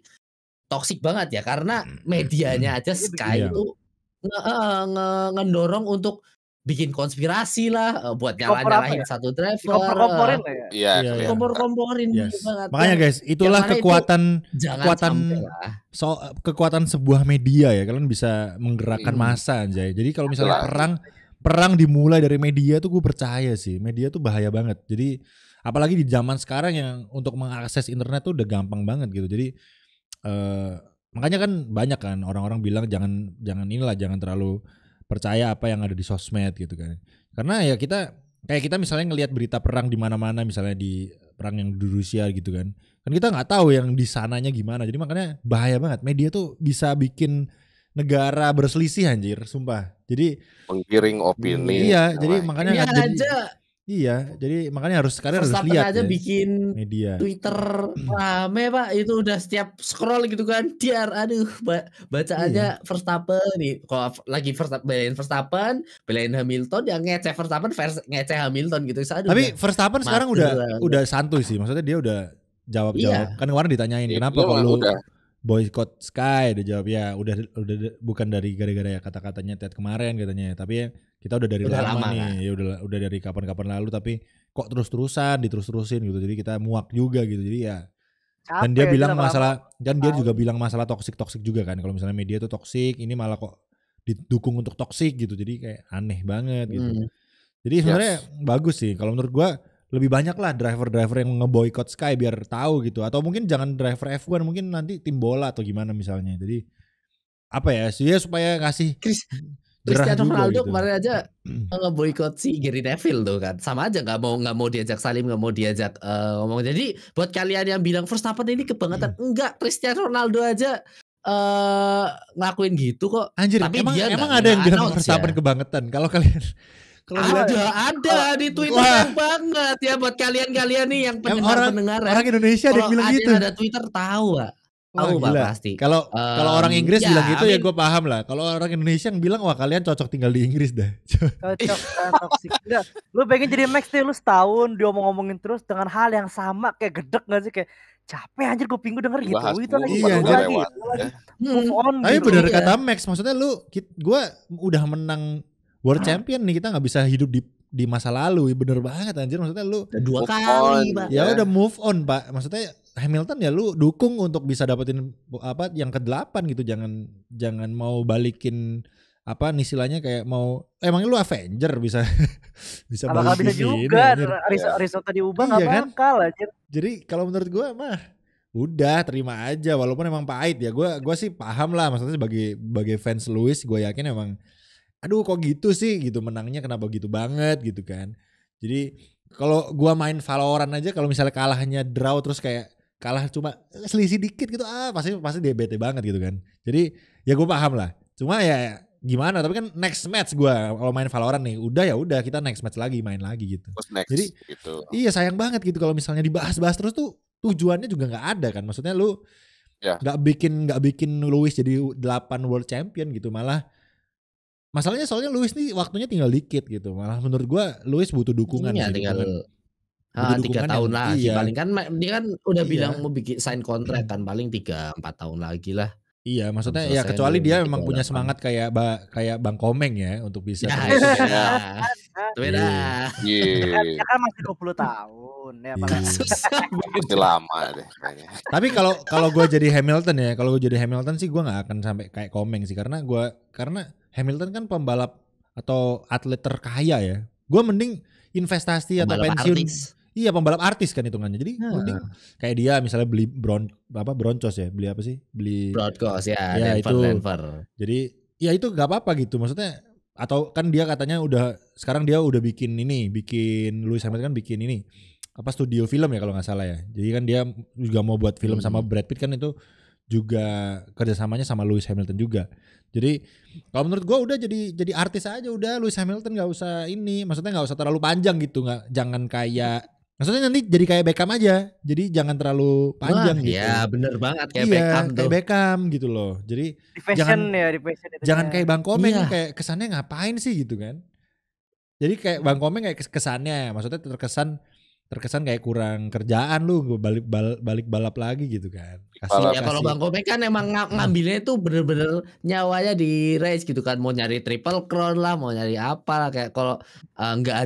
toksik banget ya, karena medianya aja Sky itu ngedorong untuk bikin konspirasi lah, buat nyalahin satu driver, kompor-komporin lah ya. Iya. Kompor-komporin banget. Makanya guys, itulah kekuatan sebuah media ya. Kalian bisa menggerakkan massa anjay. Jadi kalau misalnya perang dimulai dari media tuh, gue percaya sih media tuh bahaya banget. Jadi apalagi di zaman sekarang yang untuk mengakses internet tuh udah gampang banget gitu. Jadi makanya kan banyak kan orang-orang bilang jangan terlalu percaya apa yang ada di sosmed gitu kan. Karena ya kita misalnya ngelihat berita perang di mana-mana, misalnya di perang yang di Rusia gitu kan. Kan kita nggak tahu yang di sananya gimana. Jadi makanya bahaya banget. Media tuh bisa bikin negara berselisih anjir, sumpah. Jadi penggiring opini. Iya, jadi makanya jadi makanya harus lihat aja bikin media. Twitter rame Pak, itu udah setiap scroll gitu kan, bacaannya Verstappen nih. Kalau lagi belain Verstappen, belain Hamilton, yang ngeceh Verstappen versus ngeceh Hamilton gitu. Tapi Verstappen sekarang udah santuy sih, maksudnya dia udah jawab. Kan kemarin ditanyain kenapa kalau boykot Sky, dia jawab ya udah bukan dari gara-gara ya kata-katanya Ted kemarin katanya, tapi ya kita udah dari lama nih kan? Ya udah dari kapan-kapan lalu, tapi kok diterusin gitu, jadi kita muak juga gitu. Jadi ya capek, dan dia bilang dia juga bilang masalah toksik juga kan, kalau misalnya media tuh toksik, ini malah kok didukung untuk toksik gitu, jadi kayak aneh banget gitu. Jadi sebenarnya bagus sih kalau menurut gua, lebih banyak lah driver-driver yang ngeboikot Sky biar tahu gitu. Atau mungkin jangan driver F1, mungkin nanti tim bola atau gimana misalnya. Jadi apa ya, supaya ngasih Gerah Cristiano juga Ronaldo gitu. kemarin aja ngeboikot si Gary Neville tuh kan, sama aja nggak mau diajak salim, nggak mau diajak ngomong. Jadi buat kalian yang bilang Verstappen ini kebangetan, enggak, Cristiano Ronaldo aja ngelakuin gitu kok. Anjir, Tapi dia emang nggak ada yang bilang announce Verstappen ya. kebangetan. Kalau kalian bilang Ada di Twitter Wah. yang banget ya buat kalian nih yang pendengar orang Indonesia ada yang kalau bilang ada gitu. yang ada Twitter tahu Pak. Wah, Tahu Pak gila. pasti. Kalau orang Inggris ya, bilang gitu I ya mean- gue paham lah. Kalau orang Indonesia yang bilang wah kalian cocok tinggal di Inggris dah. Cocok kan toksik. Enggak, lu pengen jadi Max deh, lu setahun dia ngomongin terus dengan hal yang sama, kayak gedek gak sih, kayak capek anjir gue pingu denger gitu. Bahas Itu lagi Iya, baru anjir. lagi. lewat, ya. Move on Tapi gitu. bener Iya. kata Max, maksudnya gue udah menang World Champion nih, kita nggak bisa hidup di masa lalu. Bener banget anjir, maksudnya lu Udah 2 Move kali on. Pak. ya Ya. udah move on Pak. Maksudnya Hamilton ya lu dukung untuk bisa dapetin apa yang ke-8 gitu. Jangan mau balikin apa nih istilahnya kayak mau emangnya lu Avenger bisa bisa Gak bakal bisa balikin ini, juga. anjir. Risotto diubah Iya gak kan? bakal anjir. Jadi kalau menurut gue mah udah terima aja walaupun emang pahit ya. Gue sih paham lah, maksudnya sebagai fans Lewis gue yakin emang aduh kok gitu sih gitu, menangnya kenapa gitu banget gitu kan. Jadi kalau gue main Valorant aja kalau misalnya kalahnya draw terus kayak kalah cuma selisih dikit gitu pasti dia bete banget gitu kan. Jadi ya gue paham lah. Cuma ya gimana, tapi kan next match gue kalau main Valorant nih udah kita next match lagi main lagi gitu. Terus next Jadi, gitu. Iya sayang banget gitu kalau misalnya dibahas-bahas terus tuh tujuannya juga nggak ada kan. Maksudnya lu Ya. nggak bikin Lewis jadi 8 world champion gitu, malah masalahnya soalnya Lewis nih waktunya tinggal dikit gitu. Malah menurut gua Lewis butuh dukungan Iya, sih, tinggal Butuh 3 dukungan tahun yang- lagi iya. paling kan dia kan udah Iya. bilang mau bikin sign kontrak kan paling 3-4 tahun lagi lah. Iya, maksudnya Belum ya selesai kecuali nih, dia nanti memang punya 28. semangat kayak Bang Komeng ya untuk bisa Ya, terus. itu beda. Ya. Itu beda. Iya. Dia kan masih 20 tahun ya, Iya. apalagi. Susah. Masih lama deh kayaknya. Tapi kalau gue jadi Hamilton ya, kalau gue jadi Hamilton sih gue nggak akan sampai kayak Komeng sih, karena Hamilton kan pembalap atau atlet terkaya ya. Gue mending investasi atau Pembalap pensiun. artis. Iya, pembalap artis kan hitungannya. Jadi mending kayak dia misalnya beli broncos ya, beli apa sih? Beli. Broadcast ya, Ya, Denver. Jadi ya itu nggak apa-apa gitu. Maksudnya atau kan dia katanya sekarang dia udah bikin Lewis Hamilton kan bikin ini apa studio film ya kalau nggak salah ya. Jadi kan dia juga mau buat film sama Brad Pitt kan, itu juga kerjasamanya sama Lewis Hamilton juga. Jadi kalau menurut gue udah jadi artis aja udah, Lewis Hamilton nggak usah ini, maksudnya nggak usah terlalu panjang gitu, jangan kayak maksudnya nanti jadi kayak Beckham aja, jadi jangan terlalu panjang gitu. Ya bener banget kayak Iya, Beckham tuh. kayak Beckham gitu loh. Jadi Di fashion itu. jangan kayak Bang Komeng Iya. kayak kesannya ngapain sih gitu kan. Jadi kayak Bang Komeng kayak kesannya, maksudnya terkesan kayak kurang kerjaan lu balik balap lagi gitu kan. Balap. Ya kalau Bang Komeng kan emang ngambilnya itu bener-bener nyawanya di race gitu kan, mau nyari triple crown lah, mau nyari apa lah, kayak kalau nggak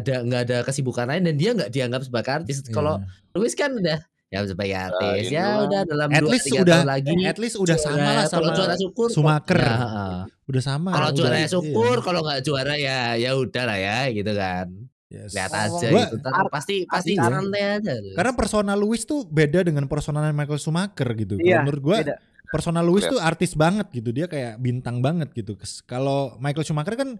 ada kesibukan lain dan dia nggak dianggap sebagai artis. Kalau Lewis kan udah ya sebagai artis ya inilah. udah dalam At 2-3 tahun lagi. At least udah sama lah Kalau sama juara syukur Schumacher. ya, Udah sama. kalau udah, juara iya. syukur, kalau nggak juara ya udah lah ya gitu kan. Yes. Lihat aja Gua- gitu. Pasti iya. santai aja. Karena persona Lewis tuh beda dengan persona Michael Schumacher gitu. Kalau Iya, menurut gua beda. persona Lewis tuh artis banget gitu. Dia kayak bintang banget gitu. Kalau Michael Schumacher kan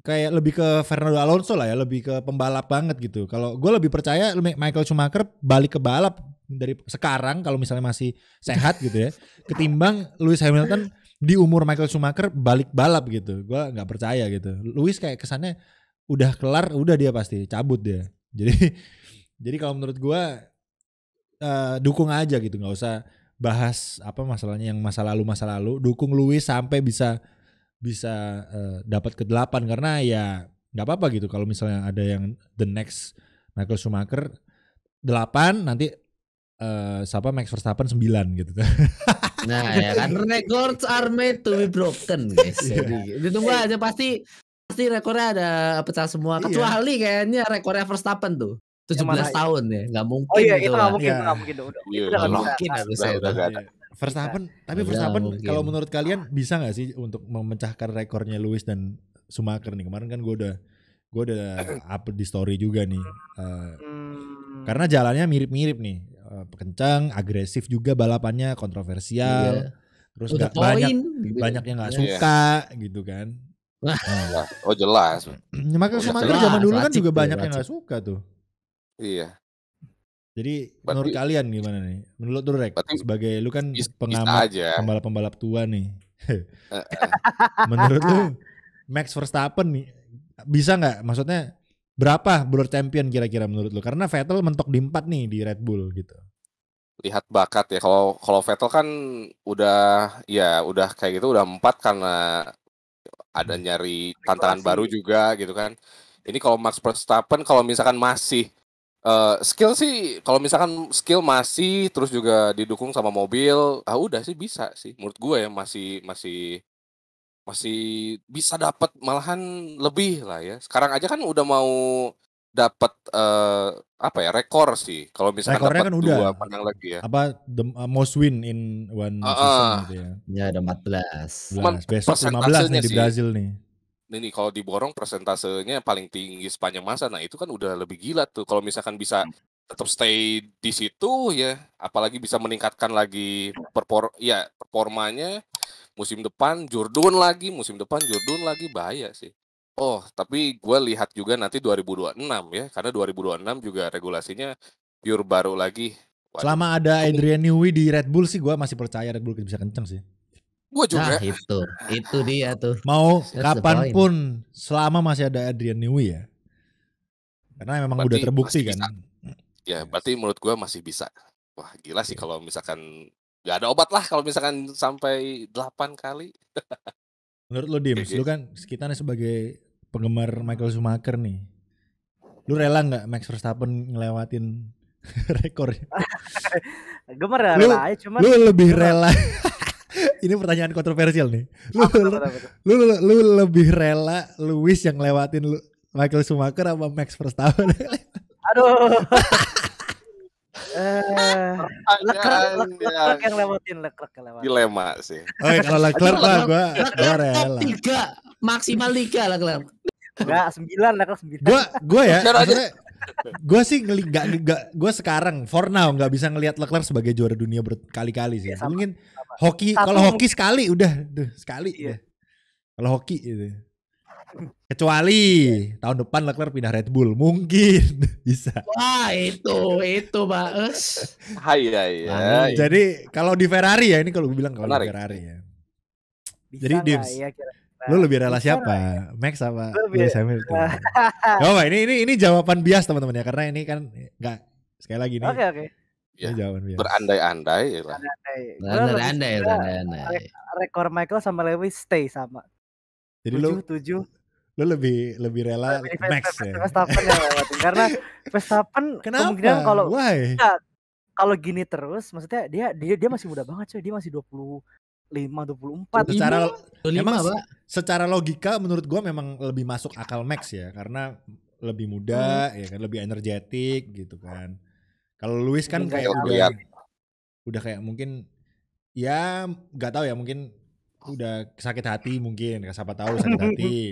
kayak lebih ke Fernando Alonso lah ya, lebih ke pembalap banget gitu. Kalau gue lebih percaya Michael Schumacher balik ke balap dari sekarang kalau misalnya masih sehat gitu ya, ketimbang Lewis Hamilton di umur Michael Schumacher balik balap gitu. Gue nggak percaya gitu. Lewis kayak kesannya udah kelar, udah dia pasti cabut dia. Jadi kalau menurut gue dukung aja gitu, nggak usah bahas apa masalahnya yang masa lalu. Dukung Lewis sampai bisa dapat ke-8, karena ya nggak apa-apa gitu kalau misalnya ada yang the next Michael Schumacher 8, nanti siapa Max Verstappen 9 gitu. Nah ya kan, records are made to be broken guys. Jadi ditunggu aja, pasti rekornya ada pecah semua. Iya. Kecuali kayaknya rekornya Verstappen tuh 17 tahun ya, nggak mungkin. Oh iya, gitu itu lah. nggak mungkin, Iya. itu nggak mungkin. Udah Iya, nggak nggak bisa. mungkin harusnya Udah itu. nggak ada. Verstappen, tapi Udah, Verstappen mungkin. kalau menurut kalian bisa nggak sih untuk memecahkan rekornya Lewis dan Schumacher nih? Kemarin kan gue udah up di story juga nih. Karena jalannya mirip-mirip nih, kencang, agresif juga balapannya, kontroversial, Iya. terus Udah banyak poin gitu. yang nggak Iya. suka gitu kan. Jelas. Oh jelas. Michael Udah Schumacher jelas. zaman dulu kan Wajib juga tuh, banyak yang wajib. nggak suka tuh. Iya. Jadi Berarti- menurut kalian gimana nih? Menurut lu Rek, Berarti sebagai lu kan bisa pengamat aja. pembalap-pembalap tua nih. Eh, Menurut lu Max Verstappen nih bisa nggak? Maksudnya berapa World Champion kira-kira menurut lu? Karena Vettel mentok di 4 nih di Red Bull gitu. Lihat bakat ya. Kalau Vettel kan udah kayak gitu udah 4 karena ada nyari tantangan baru juga gitu kan. Ini kalau Max Verstappen kalau misalkan masih skill sih, kalau misalkan skill masih terus juga didukung sama mobil, udah sih bisa sih. Menurut gue ya masih bisa dapat malahan lebih lah ya. Sekarang aja kan udah mau dapat rekor sih. Kalau misalkan Rekornya dapat kan udah. 2 menang lagi ya. Apa the most win in one Heeh. season gitu ya. Ya ada 14. Cuman Besok 15 nih persentasenya di sih. Brazil nih. Ini kalau diborong persentasenya paling tinggi sepanjang masa. Nah, itu kan udah lebih gila tuh. Kalau misalkan bisa tetap stay di situ ya, apalagi bisa meningkatkan lagi performanya musim depan Jurdun lagi, bahaya sih. Oh, tapi gue lihat juga nanti 2026 ya, karena 2026 juga regulasinya pure baru lagi. Waduh, Selama ada Adrian Newey di Red Bull sih gue masih percaya Red Bull bisa kenceng sih. gue juga. Nah itu dia tuh. Mau That's the kapanpun selama masih ada Adrian Newey ya. Karena memang Berarti udah terbukti masih kan. bisa. Ya, berarti menurut gue masih bisa. Wah, gila sih kalau misalkan gak ada obat lah kalau misalkan sampai 8 kali. Menurut lo Dims, lu kan kita nih sebagai penggemar Michael Schumacher nih. Lu rela nggak Max Verstappen ngelewatin rekornya? Gue mah rela aja, cuman Lu lebih rela. Ini pertanyaan kontroversial nih. Lu lebih rela Lewis yang lewatin Michael Schumacher apa Max Verstappen? aduh. Leclerc yang lewatin. Dilema sih. Oh, kalau Leclerc mah gua rela. 3 maksimal 3 lah Leclerc. Enggak, 9 Leclerc 9. Gua ya, maksudnya gue sih gue sekarang for now nggak bisa ngelihat Leclerc sebagai juara dunia berkali-kali sih. Ya, sama. Mungkin hoki, kalau hoki sekali udah, sekali. Iya. Kalau hoki itu. Kecuali tahun depan Leclerc pindah Red Bull, mungkin bisa. Wah itu Pak. Hai. Jadi kalau di Ferrari ya, ini kalau gue bilang kalau di Menarik. Ferrari ya. Bisa Jadi nggak Dims, ya, kira-kira? lu lebih rela Bisa siapa? Max apa Lebih- Lewis Hamilton? Oh, ini jawaban bias teman-teman ya, karena ini kan nggak, sekali lagi nih. Oke. Ya, Ini jawaban bias. berandai-andai ya lah. Berandai. Rekor Michael sama Lewis stay sama. Jadi 7. lu lebih rela Max ya. Verstappen yang lewatin. Karena Verstappen kemungkinan Kenapa? Why? kalau gini terus, maksudnya dia masih muda banget coy. Dia masih 25, 24. Emang Pak. secara logika menurut gua memang lebih masuk akal Max ya, karena lebih muda ya kan, lebih energetik gitu kan. Kalau Lewis kan Enggak kayak udah kayak mungkin ya nggak tahu ya, mungkin udah sakit hati mungkin, siapa tahu sakit hati.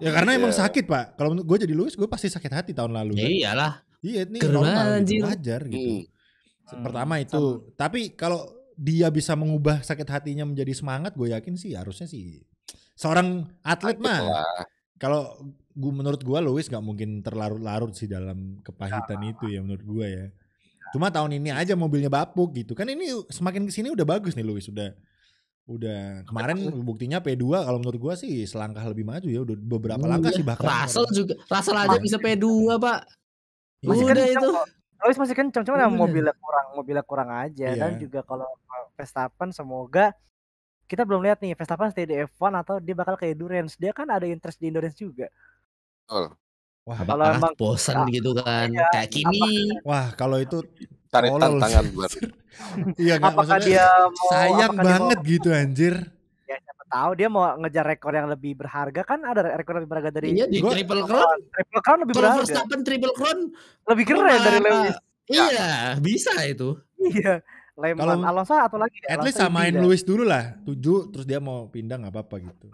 Ya karena emang sakit Pak. Kalau gue jadi Lewis, gue pasti sakit hati tahun lalu. Kan? Iyalah. Iya, ini Keren normal gitu, anjir. wajar gitu. Pertama itu, tapi kalau dia bisa mengubah sakit hatinya menjadi semangat, gue yakin sih harusnya sih seorang atlet mah. Kalau menurut gue Lewis nggak mungkin terlarut-larut sih dalam kepahitan itu ya menurut gue ya. Cuma tahun ini aja mobilnya bapuk gitu kan, ini semakin kesini udah bagus nih Lewis, udah kemarin buktinya P2, kalau menurut gua sih selangkah lebih maju ya, udah beberapa langkah sih bahkan. Russell aja bisa P2 Pak. Masih Udah kenceng itu. Lewis masih kenceng, cuma mobilnya kurang aja. Iya. Dan juga kalau Verstappen, semoga kita belum lihat nih Verstappen stay di F1 atau dia bakal ke endurance. Dia kan ada interest di endurance juga. Wah, kalau emang bosan gitu kan, iya, kayak Kimi. Wah, kalau itu cari tantangan buat. Iya, apakah dia mau, sayang banget gitu anjir. Ya siapa tahu dia mau ngejar rekor yang lebih berharga, kan ada rekor lebih berharga dari. Iya, di Triple Crown. Triple Crown lebih Kalau berharga. Verstappen Triple Crown lebih keren dari Lewis. Iya, bisa itu. Iya. Kalau Alonso atau lagi? At least samain Lewis dulu lah, 7 terus dia mau pindah nggak apa-apa gitu.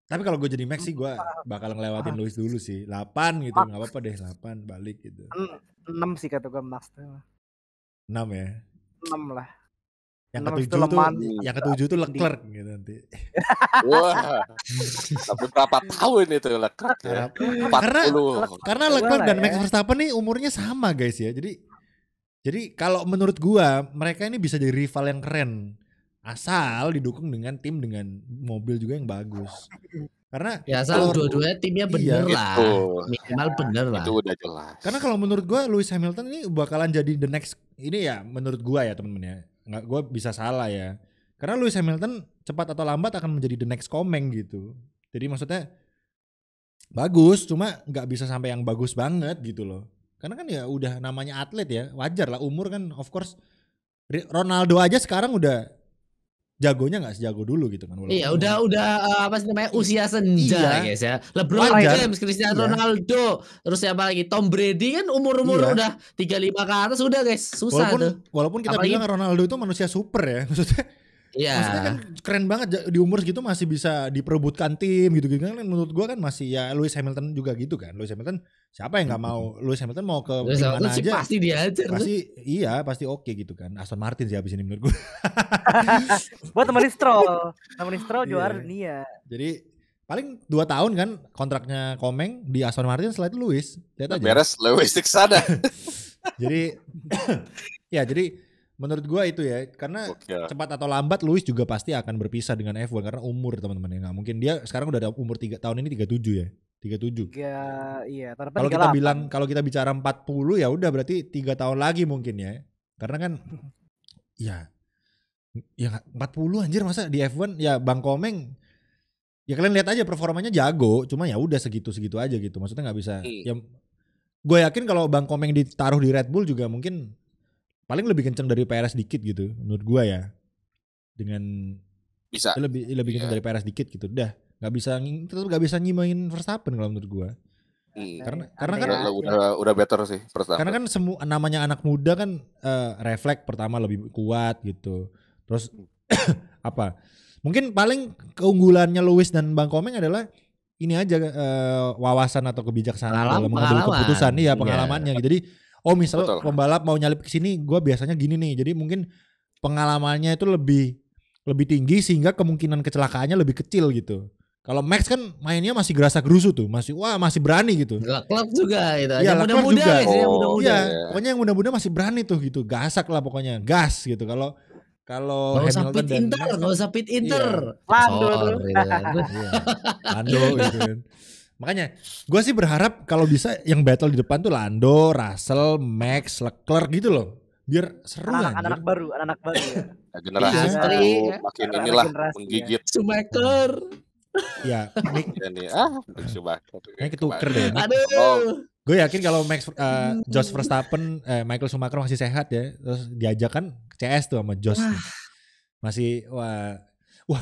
Tapi kalau gue jadi Max sih gue bakal ngelewatin Lewis dulu sih, 8 gitu, nggak apa-apa deh, 8 balik gitu. 6 sih kata gue Max. 6 ya. 6 lah. Yang 6 itu ketujuh tuh, Leman. yang ketujuh tuh Leclerc gitu nanti. Wah. Tapi berapa tahun itu Leclerc ya? Harap- 40. Karena Dua Leclerc lah dan ya. Max Verstappen nih umurnya sama guys ya. Jadi kalau menurut gua mereka ini bisa jadi rival yang keren. Asal didukung dengan tim dengan mobil juga yang bagus. Karena Ya asal kalau dua-duanya timnya Iya, bener lah. itu. Minimal bener lah. Itu udah jelas. karena kalau menurut gua Lewis Hamilton ini bakalan jadi the next ini ya menurut gua ya temen-temen ya. Nggak, gua bisa salah ya. Karena Lewis Hamilton cepat atau lambat akan menjadi the next Komeng gitu. Jadi maksudnya bagus, cuma nggak bisa sampai yang bagus banget gitu loh. Karena kan ya udah namanya atlet ya, wajar lah umur kan of course. Ronaldo aja sekarang udah jagonya nggak sejago dulu gitu kan. walaupun Iya, emang- udah apa sih namanya usia senja Iya. guys ya. LeBron Wajar. James, Cristiano Iya. Ronaldo, terus siapa lagi Tom Brady kan umur-umur Iya. udah 35 ke atas udah guys, susah tuh. Walaupun kita Apalagi- bilang Ronaldo itu manusia super ya, maksudnya kan Iya. keren banget di umur segitu masih bisa diperebutkan tim gitu-gitu kan. Menurut gua kan masih ya Lewis Hamilton juga gitu kan. Lewis Hamilton siapa yang nggak mau Lewis Hamilton mau ke Terus tim itu mana sih aja pasti diajar tuh. pasti oke gitu kan. Aston Martin sih habis ini menurut gua. Buat temenin Stroll. Temenin Stroll Iya. juara dunia. Jadi paling 2 tahun kan kontraknya Komeng di Aston Martin, setelah itu Lewis. Lihat aja. Beres Lewis di sana. Jadi jadi menurut gua itu ya, karena Oke. cepat atau lambat Lewis juga pasti akan berpisah dengan F1 karena umur teman-teman ya. Nggak mungkin dia sekarang udah ada umur 3 tahun ini 37 ya. 37. Iya, tahun depan Kalau kita 38. bilang kalau kita bicara 40 ya udah berarti 3 tahun lagi mungkin ya. Karena kan ya 40 anjir masa di F1 ya Bang Komeng ya kalian lihat aja performanya jago, cuma ya udah segitu-segitu aja gitu. Maksudnya nggak bisa ya gue yakin kalau Bang Komeng ditaruh di Red Bull juga mungkin paling lebih kenceng dari PRS dikit gitu menurut gue ya. Dengan Bisa. lebih kenceng dari PRS dikit gitu. Udah tetap nggak bisa nyimain Verstappen kalau menurut gue. Karena kan udah better sih Verstappen. Karena kan semua namanya anak muda kan refleks pertama lebih kuat gitu. Terus apa? Mungkin paling keunggulannya Lewis dan Bang Komeng adalah ini aja wawasan atau kebijaksanaan dalam mengambil keputusan. Iya, pengalamannya gitu. Jadi misalnya pembalap mau nyalip ke sini, gue biasanya gini nih. Jadi mungkin pengalamannya itu lebih tinggi sehingga kemungkinan kecelakaannya lebih kecil gitu. Kalau Max kan mainnya masih gerasa gerusu tuh, masih berani gitu. Klub juga gitu. Iya, yang muda-muda juga. guys, yang muda-muda. Iya, pokoknya yang muda-muda masih berani tuh gitu. Gasak lah pokoknya, gas gitu. Kalau Hamilton dan Max nggak usah pit inter. Lando tuh. Lando gitu kan. Makanya gue sih berharap kalau bisa yang battle di depan tuh Lando, Russell, Max, Leclerc gitu loh. Biar seru anak-anak baru ya. Generasi makin inilah menggigit. Schumacher. Ya, Mick Schumacher. Kayaknya ketuker deh. Aduh. Gue yakin kalau Jos Verstappen, Michael Schumacher masih sehat ya, terus diajak kan CS tuh sama Jos. Masih wah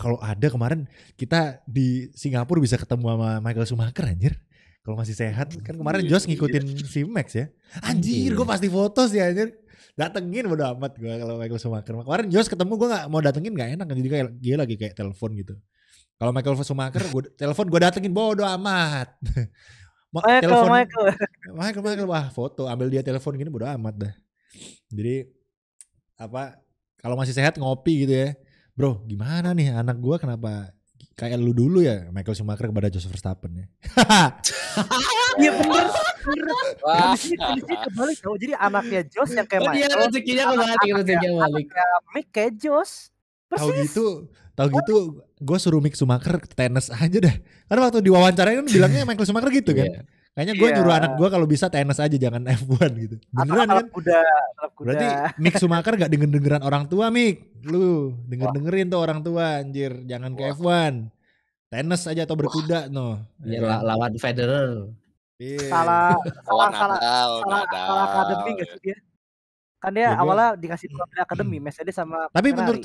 kalau ada kemarin kita di Singapura bisa ketemu sama Michael Schumacher anjir. Kalau masih sehat kan kemarin Jos ngikutin si Max ya. Anjir, gue pasti foto sih anjir. Datengin bodo amat gue kalau Michael Schumacher. Kemarin Jos ketemu gue nggak mau datengin nggak enak, jadi kayak dia lagi kayak telepon gitu. Kalau Michael Schumacher gue datengin bodo amat. Michael wah foto ambil dia telepon gini bodo amat dah. Jadi kalau masih sehat ngopi gitu ya. Bro, gimana nih anak gua kenapa kayak lu dulu ya Michael Schumacher kepada Jos Verstappen ya. Iya bener. Kondisinya kebalik tau. Jadi anaknya Jos yang kayak Michael. Iya rezekinya kebalik. Mick kayak Jos. Tahu gitu gue suruh Mick Schumacher tenis aja dah. Karena waktu diwawancara kan bilangnya Michael Schumacher gitu kan. Kayaknya gue nyuruh anak gue kalau bisa tenis aja jangan F1 gitu. Beneran kan? Kuda. Berarti Mick Schumacher gak denger-dengeran orang tua Mick. Lu denger-dengerin tuh orang tua anjir. Jangan ke F1. Tenis aja atau berkuda Ya, lawan Federer. Salah akademi gak sih dia? Kan dia awalnya dikasih dua akademi, Mercedes sama Tapi Ferrari.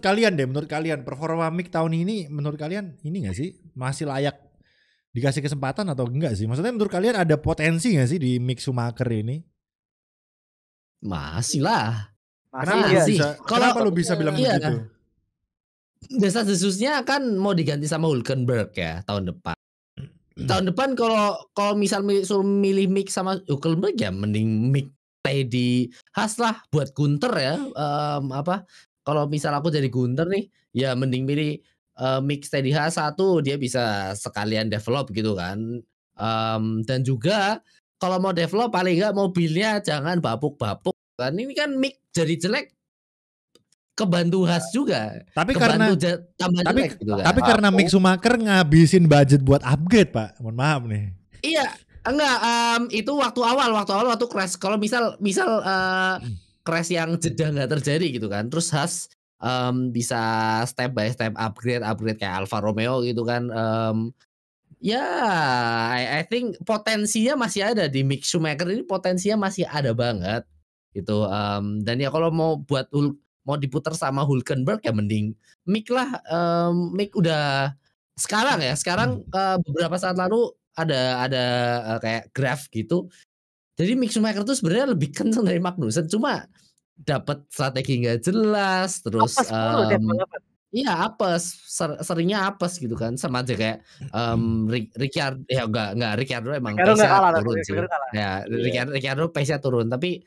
menurut kalian performa Mick tahun ini menurut kalian ini gak sih? Masih layak dikasih kesempatan atau enggak sih? Maksudnya menurut kalian ada potensi gak sih di Mick Schumacher ini? Masih lah. Kenapa lu bisa bilang begitu? Desas-desusnya kan mau diganti sama Hülkenberg ya tahun depan. Tahun depan kalau misal suruh milih Mick sama Hülkenberg ya mending Mick stay di Haas lah buat Gunter ya. kalau misal aku jadi Gunter nih, ya mending pilih mic Steady H1, dia bisa sekalian develop gitu kan. Dan juga kalau mau develop paling enggak mobilnya jangan bapuk-bapuk kan. Ini kan mic jadi jelek kebantu khas juga. Tapi karena tambah jelek gitu kan. Tapi karena Mick Schumacher ngabisin budget buat upgrade, Pak. Mohon maaf nih. Iya, enggak itu waktu awal waktu crash. Kalau misal crash yang jeda nggak terjadi gitu kan. Terus Haas bisa step by step upgrade kayak Alfa Romeo gitu kan. Ya, I think potensinya masih ada di Mick Schumacher ini, potensinya masih ada banget gitu. Dan ya kalau mau diputar sama Hülkenberg ya mending Mick lah. Mick udah sekarang beberapa saat lalu ada kayak graph gitu. Jadi Mick Schumacher tuh sebenarnya lebih kenceng dari Magnussen, cuma dapat strategi nggak jelas, terus iya apes, seringnya apes gitu kan, sama aja kayak Ricciardo ya enggak Ricciardo emang pace-nya turun sih. Ya Ricciardo pace-nya turun, tapi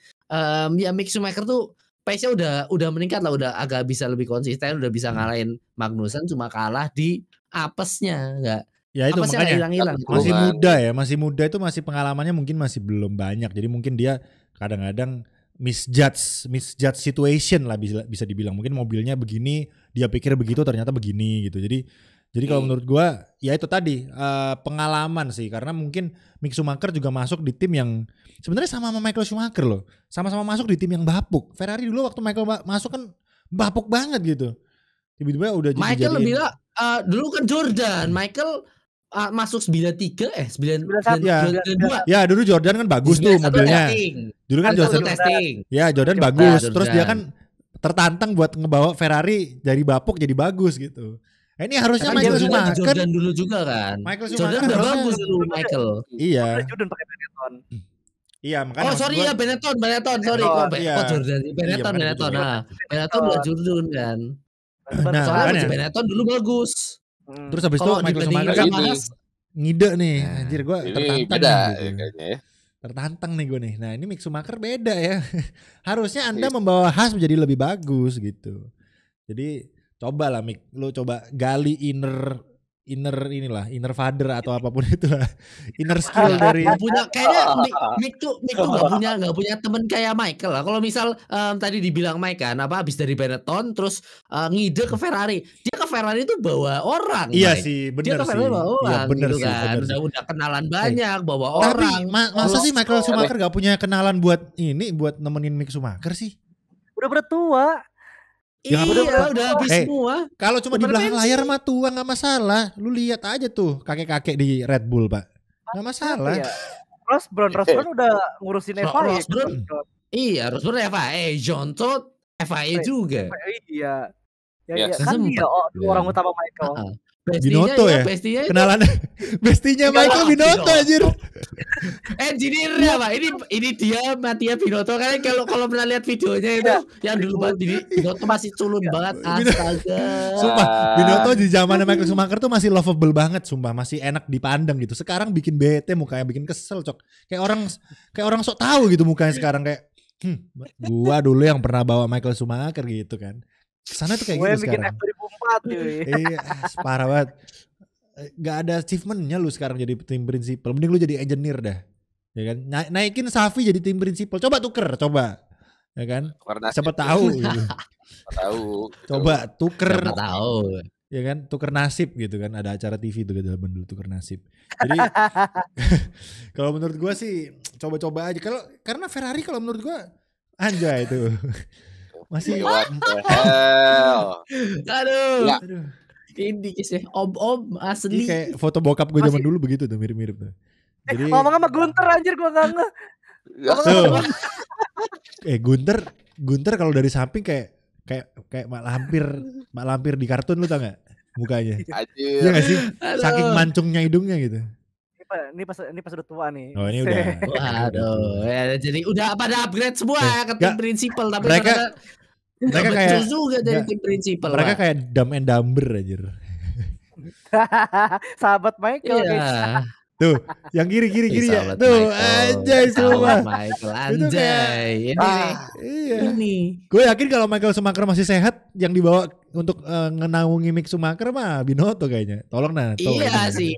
ya Mick Schumacher tuh pace-nya udah meningkat lah, udah agak bisa lebih konsisten, udah bisa ngalahin Magnussen, cuma kalah di apesnya, enggak. Ya itu apesnya makanya hilang-hilang. masih muda itu masih pengalamannya mungkin masih belum banyak. Jadi mungkin dia kadang-kadang misjudge situation lah bisa dibilang. Mungkin mobilnya begini, dia pikir begitu ternyata begini gitu. Jadi kalau menurut gua ya itu tadi pengalaman sih, karena mungkin Mick Schumacher juga masuk di tim yang sebenarnya sama Michael Schumacher loh. Sama-sama masuk di tim yang bapuk. Ferrari dulu waktu Michael masuk kan bapuk banget gitu. Tiba-tiba udah Michael lebih dulu kan Jordan, Michael masuk 93 92. Ya dulu Jordan kan bagus tuh mobilnya. Dulu kan Jordan testing. Ya Jordan bagus. Terus dia kan tertantang buat ngebawa Ferrari dari bapuk jadi bagus gitu. Ini harusnya Michael Schumacher. Jordan dulu juga kan. Michael Schumacher Jordan udah bagus dulu Michael. Iya. Jordan pakai Benetton. Iya makanya. Oh sorry ya Benetton sorry kok Jordan Benetton. Nah Benetton udah Jordan kan. Soalnya Benetton dulu bagus. Terus habis itu Michael Schumacher kan ngide nih. Anjir gue tertantang nih gue nih. Nah ini Mick Schumacher beda ya. Harusnya Anda membawa Haas menjadi lebih bagus gitu. Jadi coba lah Mick, lo coba gali inner father atau apapun itulah, inner skill dari punya kayaknya Mick tuh nggak punya temen kayak Michael lah. Kalau misal tadi dibilang Mike kan habis dari Benetton terus ngide ke Ferrari, dia ke Ferrari tuh bawa orang. Iya Mike. sih benar dia ke Ferrari bawa orang, iya benar gitu sih kan. Udah kenalan banyak bawa tapi orang. Masa sih Michael Schumacher gak punya kenalan buat nemenin Mick Schumacher sih? Udah bertua. Iya udah habis semua. Kalau cuma di belakang layar mah tua gak masalah. Lu lihat aja tuh kakek-kakek di Red Bull Pak. Gak masalah. Ya. Ross Brown udah ngurusin FIA. Iya Ross Brown FIA. Johnson FIA juga. Iya. Ya kan dia orang utama Michael. Binotto ya? Kenalan bestinya Michael Binotto anjir. Engineer-nya Pak. Ini dia Mattia Binotto kan kalau pernah lihat videonya itu yang dulu banget Binotto masih culun banget astaga. Sumpah Binotto di zaman Michael Schumacher tuh masih lovable banget sumpah, masih enak dipandang gitu. Sekarang bikin bete mukanya, bikin kesel cok. Kayak orang sok tahu gitu mukanya sekarang kayak gua dulu yang pernah bawa Michael Schumacher gitu kan. Sana tuh kayak gitu sekarang. Gue bikin Iya, parah banget. Gak ada achievementnya lu sekarang jadi tim prinsipal. Mending lu jadi engineer dah. Ya kan? Naikin Safi jadi tim prinsipal. Coba tuker, ya kan? Siapa tahu gitu. Coba tuker. Siapa tahu. Ya kan? Tuker nasib gitu kan. Ada acara TV tuh dulu tuker nasib. Jadi kalau menurut gua sih coba-coba aja. Karena Ferrari kalau menurut gua anjay itu. Masih aduh. Ini kisah om asli. Ini kayak foto bokap gue zaman dulu begitu tuh, mirip-mirip tuh. Jadi ngomong sama Gunter anjir gue enggak nge. Gunter kalau dari samping kayak mak lampir di kartun lu tau gak mukanya? Iya gak sih? Saking mancungnya hidungnya gitu. Ini pas udah tua nih. Oh ini udah. Waduh, ya, jadi udah pada upgrade semua ke tim prinsipal, tapi mereka kayak juga dari tim prinsipal. Mereka kayak Dumb and Dumber anjir. Sahabat Michael guys. Tuh, yang kiri ya. Sahabat Tuh, Michael. anjay Sahabat semua. Michael, Itu kayak- anjay. Ini nih. Iya. Ini. Gue yakin kalau Michael Schumacher masih sehat, yang dibawa untuk ngenaungi Mick Schumacher mah Binotto kayaknya. Tolong nah. Iya sih, benar sih.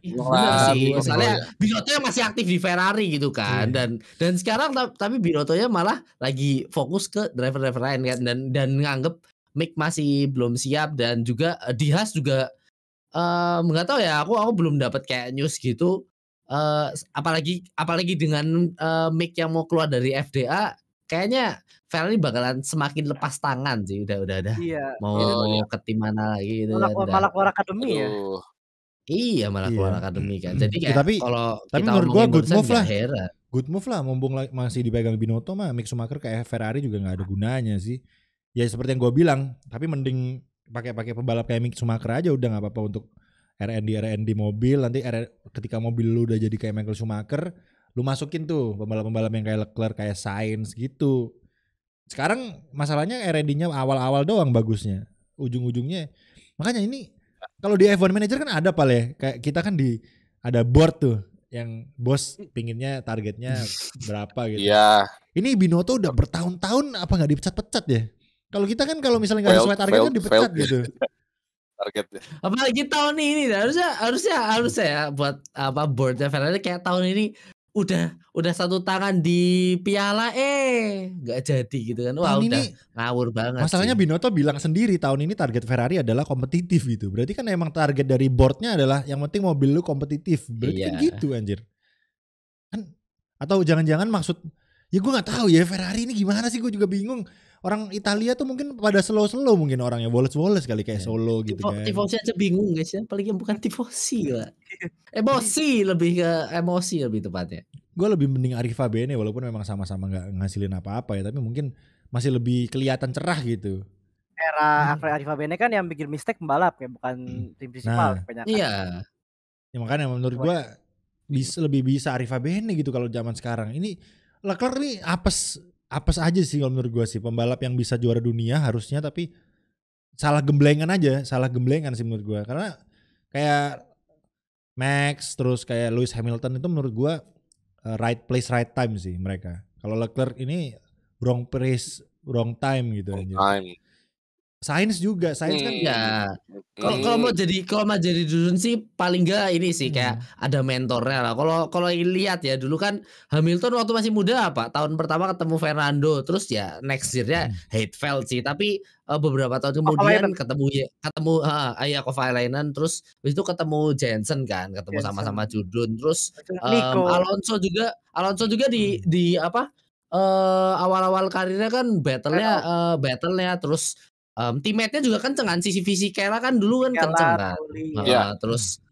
Wah, Soalnya iya. Binotto yang masih aktif di Ferrari gitu kan, dan sekarang tapi Binotto-nya malah lagi fokus ke driver-driver lain kan, dan nganggep Mick masih belum siap, dan juga di Haas juga nggak tahu ya. Aku belum dapat kayak news gitu. Apalagi dengan Mick yang mau keluar dari FDA, kayaknya Ferrari bakalan semakin lepas tangan sih. Udah Iya. mau iya. ke tim mana lagi gitu kan. Malah keluar akademi ya. Aduh. Iya, malah keluar Iya. akademi kan. Jadi Ya, kayak tapi kalau kita menurut gua ngomongin good barusan move nggak lah. heran. Good move lah, mumpung masih dipegang Binotto mah Mick Schumacher kayak Ferrari juga nggak ada gunanya sih. Ya seperti yang gue bilang, tapi mending pakai pembalap kayak Mick Schumacher aja udah nggak apa-apa untuk R&D mobil. Nanti ketika mobil lu udah jadi kayak Michael Schumacher, lu masukin tuh pembalap-pembalap yang kayak Leclerc, kayak Sainz gitu. Sekarang masalahnya R&D-nya awal-awal doang bagusnya. Ujung-ujungnya makanya ini kalau di F1 Manager kan ada Pal ya. Kayak kita kan ada board tuh yang bos pinginnya targetnya berapa gitu. Iya. Ini Binotto udah bertahun-tahun apa nggak dipecat-pecat ya? Kalau kita kan kalau misalnya nggak sesuai target kan dipecat gitu. Targetnya. Apalagi tahun ini harusnya ya buat boardnya Ferrari kayak tahun ini udah satu tangan di piala nggak jadi gitu kan. Wah, Tahun udah ini ngawur banget. masalahnya sih. Binotto bilang sendiri tahun ini target Ferrari adalah kompetitif gitu. Berarti kan emang target dari boardnya adalah yang penting mobil lu kompetitif. Berarti kan Iya. gitu anjir. Kan atau jangan-jangan maksud ya gue nggak tahu ya Ferrari ini gimana sih, gue juga bingung. Orang Italia tuh mungkin pada slow mungkin orangnya woles kali kayak Solo gitu kan. Tifosi aja bingung guys ya, apalagi yang bukan tifosi lah. Emosi lebih tepatnya. Gue lebih mending Arriva Bene walaupun memang sama-sama nggak ngasilin apa-apa ya, tapi mungkin masih lebih kelihatan cerah gitu. Era Arriva Bene kan yang bikin mistake pembalap ya, bukan tim principal kebanyakan. Iya. Ya makanya menurut gue lebih bisa Arriva Bene gitu kalau zaman sekarang. Ini Leclerc nih apes aja sih kalau menurut gue sih, pembalap yang bisa juara dunia harusnya, tapi salah gemblengan sih menurut gue. Karena kayak Max terus kayak Lewis Hamilton itu menurut gue right place right time sih mereka. Kalau Leclerc ini wrong place wrong time gitu aja. Sainz kan ya. Kalau mau jadi dulu sih paling enggak ini sih kayak ada mentornya lah. Kalau lihat ya dulu kan Hamilton waktu masih muda tahun pertama ketemu Fernando, terus ya next year-nya Heidfeld sih, tapi beberapa tahun kemudian ketemu Kovalainen, terus habis itu ketemu Jensen kan, ketemu sama-sama Judun, terus Alonso juga di awal-awal karirnya kan battle-nya terus teammate-nya juga kenceng kan, si Fisichella kan dulu kan kenceng kan. Terus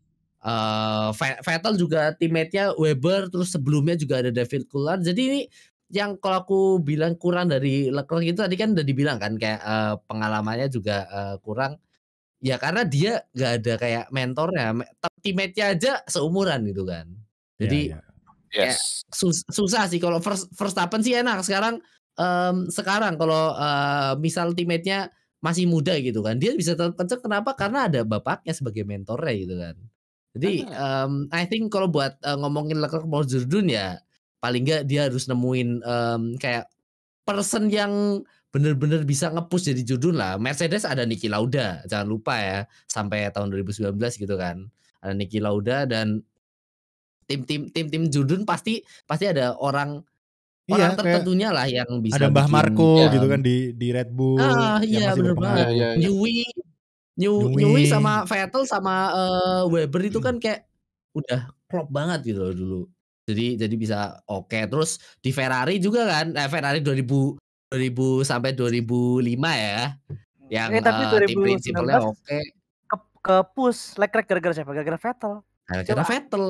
Vettel juga teammate-nya Weber, terus sebelumnya juga ada David Coulthard. Jadi ini yang kalau aku bilang kurang dari Leclerc itu tadi kan udah dibilang kan kayak pengalamannya juga kurang. Ya karena dia gak ada kayak mentornya, teammate-nya aja seumuran gitu kan. Jadi kayak susah sih. Kalau Verstappen sih enak sekarang kalau misal teammate-nya masih muda gitu kan, dia bisa tetap kenceng. Kenapa? Karena ada bapaknya sebagai mentornya gitu kan. Jadi I think kalau buat ngomongin Leclerc mau Jurdun ya paling nggak dia harus nemuin kayak person yang bener-bener bisa nge-push jadi Jurdun lah. Mercedes ada Niki Lauda, jangan lupa ya, sampai tahun 2019 gitu kan. Ada Niki Lauda, dan tim Jurdun pasti ada orang tertentunya lah yang bisa ada Mbah Marco gitu kan di Red Bull yang masih bener banget. Newey sama Vettel sama Weber itu kan kayak udah klop banget gitu loh dulu. Jadi bisa oke. Terus di Ferrari juga kan, Ferrari 2000 sampai 2005 ya. Yang tim prinsipalnya oke. Ke push Leclerc gara-gara siapa? Gara-gara Vettel. Gara-gara Vettel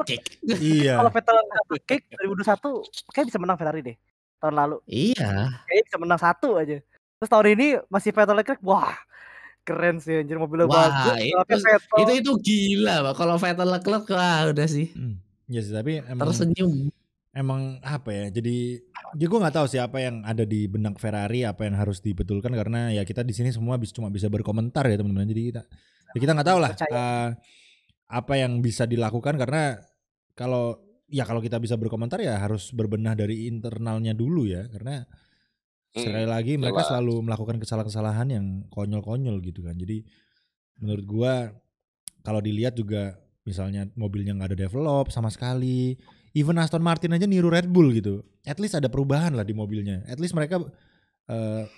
kick. Iya. Kalau Vettel kick 2021 kayak bisa menang Ferrari deh. Tahun lalu. Iya. Kayaknya bisa menang 1 aja. Terus tahun ini masih Vettel Leclerc. Wah, keren sih anjir, mobilnya bagus. Itu gila, Pak. Kalau Vettel Leclerc udah sih. Ya sih, tapi emang tersenyum. Emang apa ya? Jadi gue nggak tahu sih apa yang ada di benak Ferrari, apa yang harus dibetulkan, karena ya kita di sini semua cuma bisa berkomentar ya teman-teman. Jadi kita nggak tahu lah apa yang bisa dilakukan, karena kalau kita bisa berkomentar ya harus berbenah dari internalnya dulu ya, karena sekali lagi mereka selalu melakukan kesalahan-kesalahan yang konyol-konyol gitu kan. Jadi menurut gua kalau dilihat juga misalnya mobilnya nggak ada develop sama sekali, even Aston Martin aja niru Red Bull gitu. At least ada perubahan lah di mobilnya. At least mereka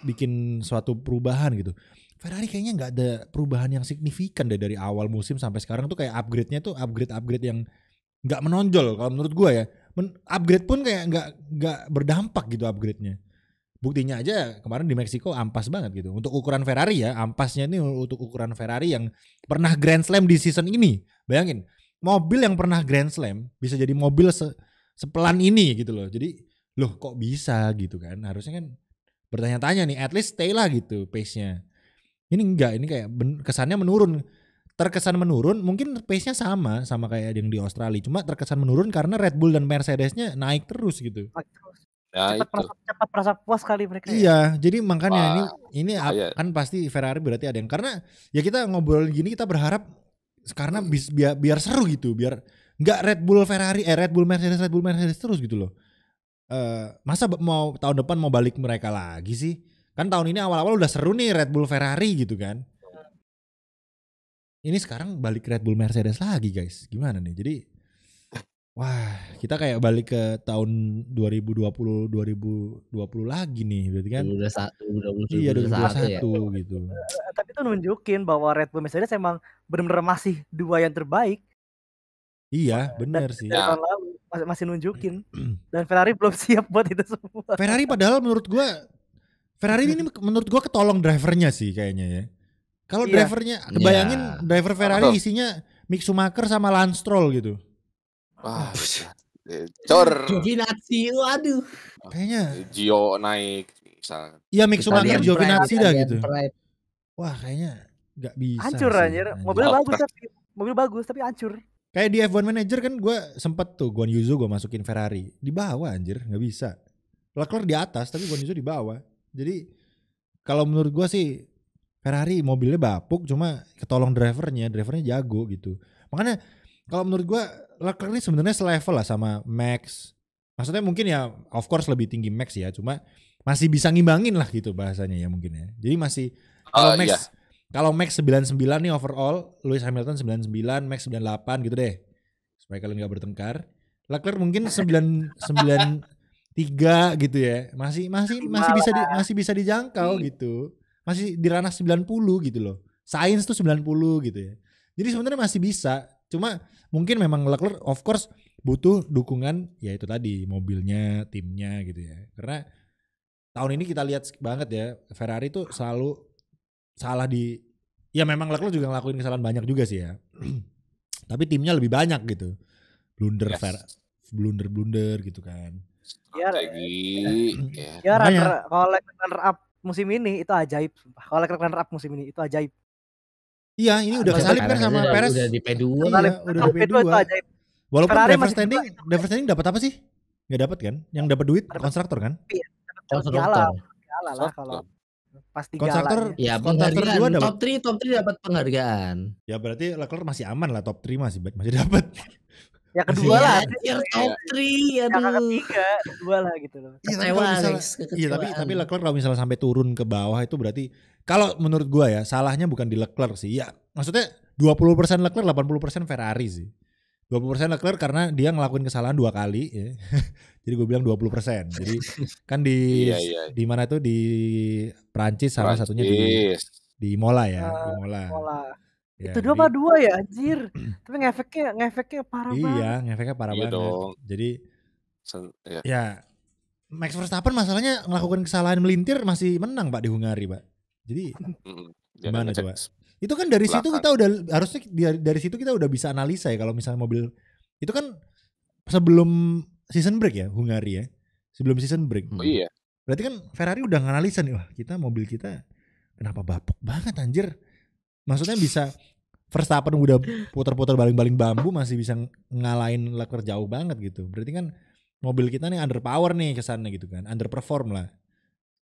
bikin suatu perubahan gitu. Ferrari kayaknya nggak ada perubahan yang signifikan deh dari awal musim sampai sekarang tuh kayak upgrade-nya tuh upgrade yang nggak menonjol kalau menurut gua ya. Upgrade pun kayak nggak berdampak gitu upgrade-nya. Buktinya aja kemarin di Meksiko ampas banget gitu. Untuk ukuran Ferrari ya, ampasnya ini untuk ukuran Ferrari yang pernah Grand Slam di season ini. Bayangin, mobil yang pernah Grand Slam bisa jadi mobil sepelan ini gitu loh. Jadi, loh kok bisa gitu kan. Harusnya kan bertanya-tanya nih, at least stay lah gitu pace-nya. Ini enggak, ini kayak kesannya menurun. Terkesan menurun, mungkin pace-nya sama kayak yang di Australia. Cuma terkesan menurun karena Red Bull dan Mercedes-nya naik terus gitu. Ya, cepat merasa puas kali mereka. Iya, jadi makanya ini kan pasti Ferrari berarti ada yang, karena ya kita ngobrol gini kita berharap karena biar seru gitu, biar nggak Red Bull Mercedes terus gitu loh. Masa mau tahun depan mau balik mereka lagi sih? Kan tahun ini awal-awal udah seru nih Red Bull Ferrari gitu kan. Ini sekarang balik Red Bull Mercedes lagi guys, gimana nih? Jadi wah, kita kayak balik ke tahun 2020 lagi nih, berarti kan? 2021 Iya, 2021 ya. gitu. Tapi itu nunjukin bahwa Red Bull Mercedes emang benar-benar masih dua yang terbaik. Iya, benar sih. Tahun lalu masih nunjukin. Dan Ferrari belum siap buat itu semua. Ferrari padahal menurut gua ini menurut gua ketolong drivernya sih kayaknya ya. Kalau drivernya, bayangin driver Ferrari isinya Mick Schumacher sama Lance Stroll gitu. Wah, Giovinazzi, waduh. Kayaknya Gio naik misalnya. Iya, Mick Schumacher, Giovinazzi dah gitu. Wah, kayaknya nggak bisa. Hancur anjir. Mobil bagus tapi hancur. Kayak di F1 Manager kan gue sempet tuh Guan Yuzo gue masukin Ferrari. Di bawah anjir, nggak bisa. Leclerc di atas tapi Guan Yuzo di bawah. Jadi kalau menurut gue sih Ferrari mobilnya bapuk, cuma ketolong drivernya jago gitu. Makanya kalau menurut gue Leclerc ini sebenarnya selevel lah sama Max. Maksudnya mungkin ya of course lebih tinggi Max ya, cuma masih bisa ngimbangin lah gitu bahasanya ya mungkin ya. Jadi masih kalau Max 99 nih overall, Lewis Hamilton 99, Max 98 gitu deh. Supaya kalian gak bertengkar. Leclerc mungkin 93 gitu ya. Masih bisa dijangkau gitu. Masih di ranah 90 gitu loh. Sainz tuh 90 gitu ya. Jadi sebenarnya masih bisa. Cuma mungkin memang Leclerc of course butuh dukungan ya itu tadi, mobilnya, timnya gitu ya. Karena tahun ini kita lihat banget ya, Ferrari tuh selalu salah di, ya memang Leclerc juga ngelakuin kesalahan banyak juga sih ya. Tapi timnya lebih banyak gitu. Blunder gitu kan. Ya kalau Leclerc runner up musim ini itu ajaib. Kalau Leclerc runner up musim ini itu ajaib. Iya, ini udah kesalip kan sama Perez. Udah di P2. Iya, udah di P2. Itu ajaib. Walaupun driver standing dapat apa sih? Nggak dapat kan? Yang dapat duit konstruktor kan? Iya, konstruktor. Lah kalau pas di konstruktor. Ya, penghargaan. Top 3 dapat penghargaan. Ya berarti Leclerc masih aman lah, top 3 masih dapat. Ya kedua lah. Top 3 aduh. Yang ketiga, kedua lah gitu loh. Iya, tapi Leclerc kalau misalnya sampai turun ke bawah itu berarti, kalau menurut gua ya salahnya bukan di Leclerc sih. Ya, maksudnya 20% Leclerc, 80% Ferrari sih. 20% Leclerc karena dia ngelakuin kesalahan 2 kali ya. Jadi gue bilang 20%. Jadi kan di mana tuh di Prancis sama satunya di Imola ya, Imola. Ya, itu dua ya anjir. Tapi ngefeknya parah banget. Iya, ngefeknya parah banget. Dong. Jadi ya Max Verstappen masalahnya ngelakukan kesalahan melintir masih menang Pak di Hungari, Pak. Jadi gimana coba? Itu kan dari situ kita udah harusnya dari situ kita udah bisa analisa ya kalau misalnya mobil itu kan sebelum season break ya Hungari ya. Sebelum season break. Oh iya. Berarti kan Ferrari udah nganalisa nih, wah kita mobil kita kenapa bapuk banget anjir. Maksudnya bisa Verstappen udah putar-putar baling-baling bambu masih bisa ngalahin Leclerc jauh banget gitu. Berarti kan mobil kita nih underpower nih kesannya gitu kan. Underperform lah.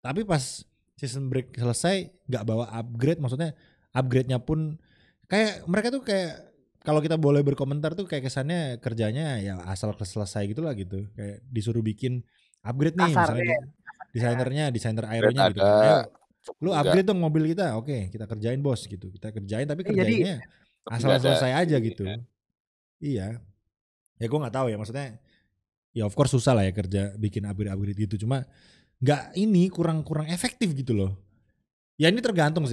Tapi pas season break selesai gak bawa upgrade, maksudnya upgrade-nya pun kayak mereka tuh kayak kalau kita boleh berkomentar tuh kayak kesannya kerjanya ya asal selesai gitu lah gitu. Kayak disuruh bikin upgrade nih misalnya desainer aeronya gitu kan. Ayo lu upgrade dong mobil kita. Oke, kita kerjain bos gitu. Kita kerjain tapi kerjainnya asal selesai aja gitu. Iya. Ya gue nggak tahu ya, maksudnya ya of course susah lah ya kerja bikin upgrade gitu. Cuma nggak ini kurang efektif gitu loh. Ya ini tergantung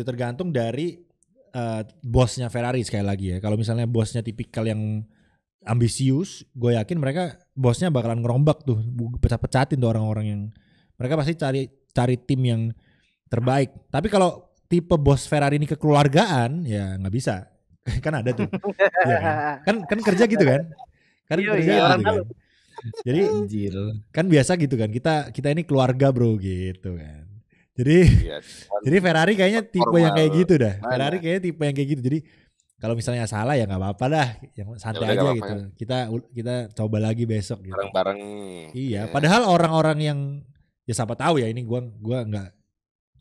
dari bosnya Ferrari sekali lagi ya. Kalau misalnya bosnya tipikal yang ambisius, gue yakin mereka bosnya bakalan ngerombak tuh, pecah-pecatin tuh orang-orang yang mereka pasti cari tim yang terbaik. Tapi kalau tipe bos Ferrari ini kekeluargaan, ya nggak bisa. Kan ada tuh, ya kan kerja gitu kan? Kan kerja gitu kan. Jadi kan biasa gitu kan. Kita ini keluarga bro gitu kan. Jadi Ferrari kayaknya tipe yang kayak gitu dah. Ferrari kayaknya tipe yang kayak gitu. Jadi kalau misalnya salah ya nggak apa-apa dah, yang santai aja gitu. Kita coba lagi besok gitu. Bareng-bareng. Iya. Padahal orang-orang yang ya siapa tahu ya, ini gua nggak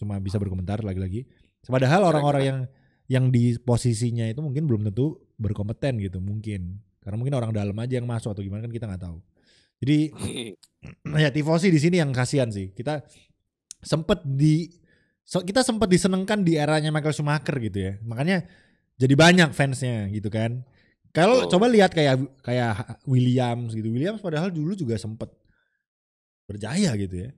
cuma bisa berkomentar lagi-lagi. Padahal orang-orang yang di posisinya itu mungkin belum tentu berkompeten gitu mungkin. Karena mungkin orang dalam aja yang masuk atau gimana kan kita nggak tahu. Jadi ya tifosi di sini yang kasihan sih. Kita sempat disenengkan di eranya Michael Schumacher gitu ya. Makanya jadi banyak fansnya gitu kan. Kalau coba lihat kayak Williams gitu. Williams padahal dulu juga sempat berjaya gitu ya.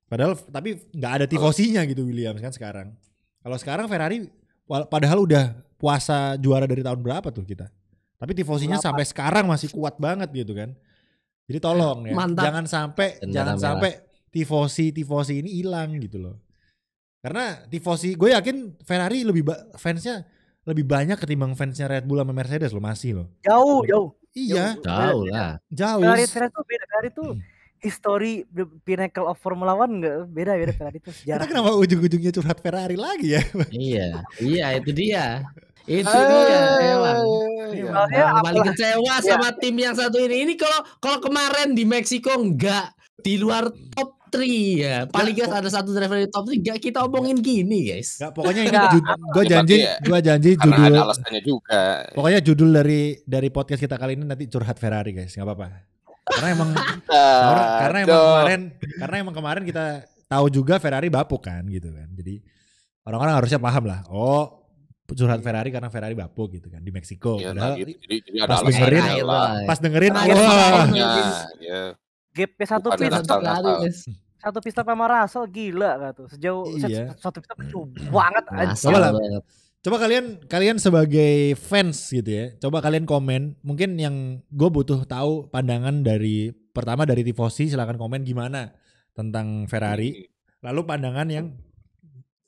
Padahal tapi nggak ada tifosinya gitu Williams kan sekarang. Kalau sekarang Ferrari padahal udah puasa juara dari tahun berapa tuh kita. Tapi tifosinya sampai sekarang masih kuat banget gitu kan. Jadi tolong ya, jangan sampai tifosi ini hilang gitu loh. Karena tifosi, gue yakin Ferrari fansnya lebih banyak ketimbang fansnya Red Bull sama Mercedes loh, masih loh. Jauh. Iya. Jauh lah. Jauh. Ferrari tuh beda. Ferrari tuh history the pinnacle of Formula One enggak beda Ferrari itu sejarah. Kita kenapa ujung-ujungnya curhat Ferrari lagi ya? Iya itu dia. Itu dia emang. Paling kecewa sama tim yang satu ini. Ini kalau kemarin di Meksiko enggak di luar top 3 ya. Paling enggak ada satu driver di top 3 enggak kita omongin gini guys. Enggak, pokoknya ini gue janji judul ada alasannya juga. Pokoknya judul dari podcast kita kali ini nanti curhat Ferrari guys, enggak apa-apa. Karena emang kemarin kita tahu juga Ferrari bapuk kan gitu kan. Jadi orang-orang harusnya paham lah. Oh, curhat Ferrari karena Ferrari bapuk gitu kan di Meksiko. Ya, padahal gitu. Jadi pas dengerin wah. GP satu pista sama Russell gila gak tuh. Sejauh satu pista banget aja. Coba kalian sebagai fans gitu ya, coba kalian komen. Mungkin yang gue butuh tahu pandangan dari tifosi, silakan komen gimana tentang Ferrari. Lalu pandangan yang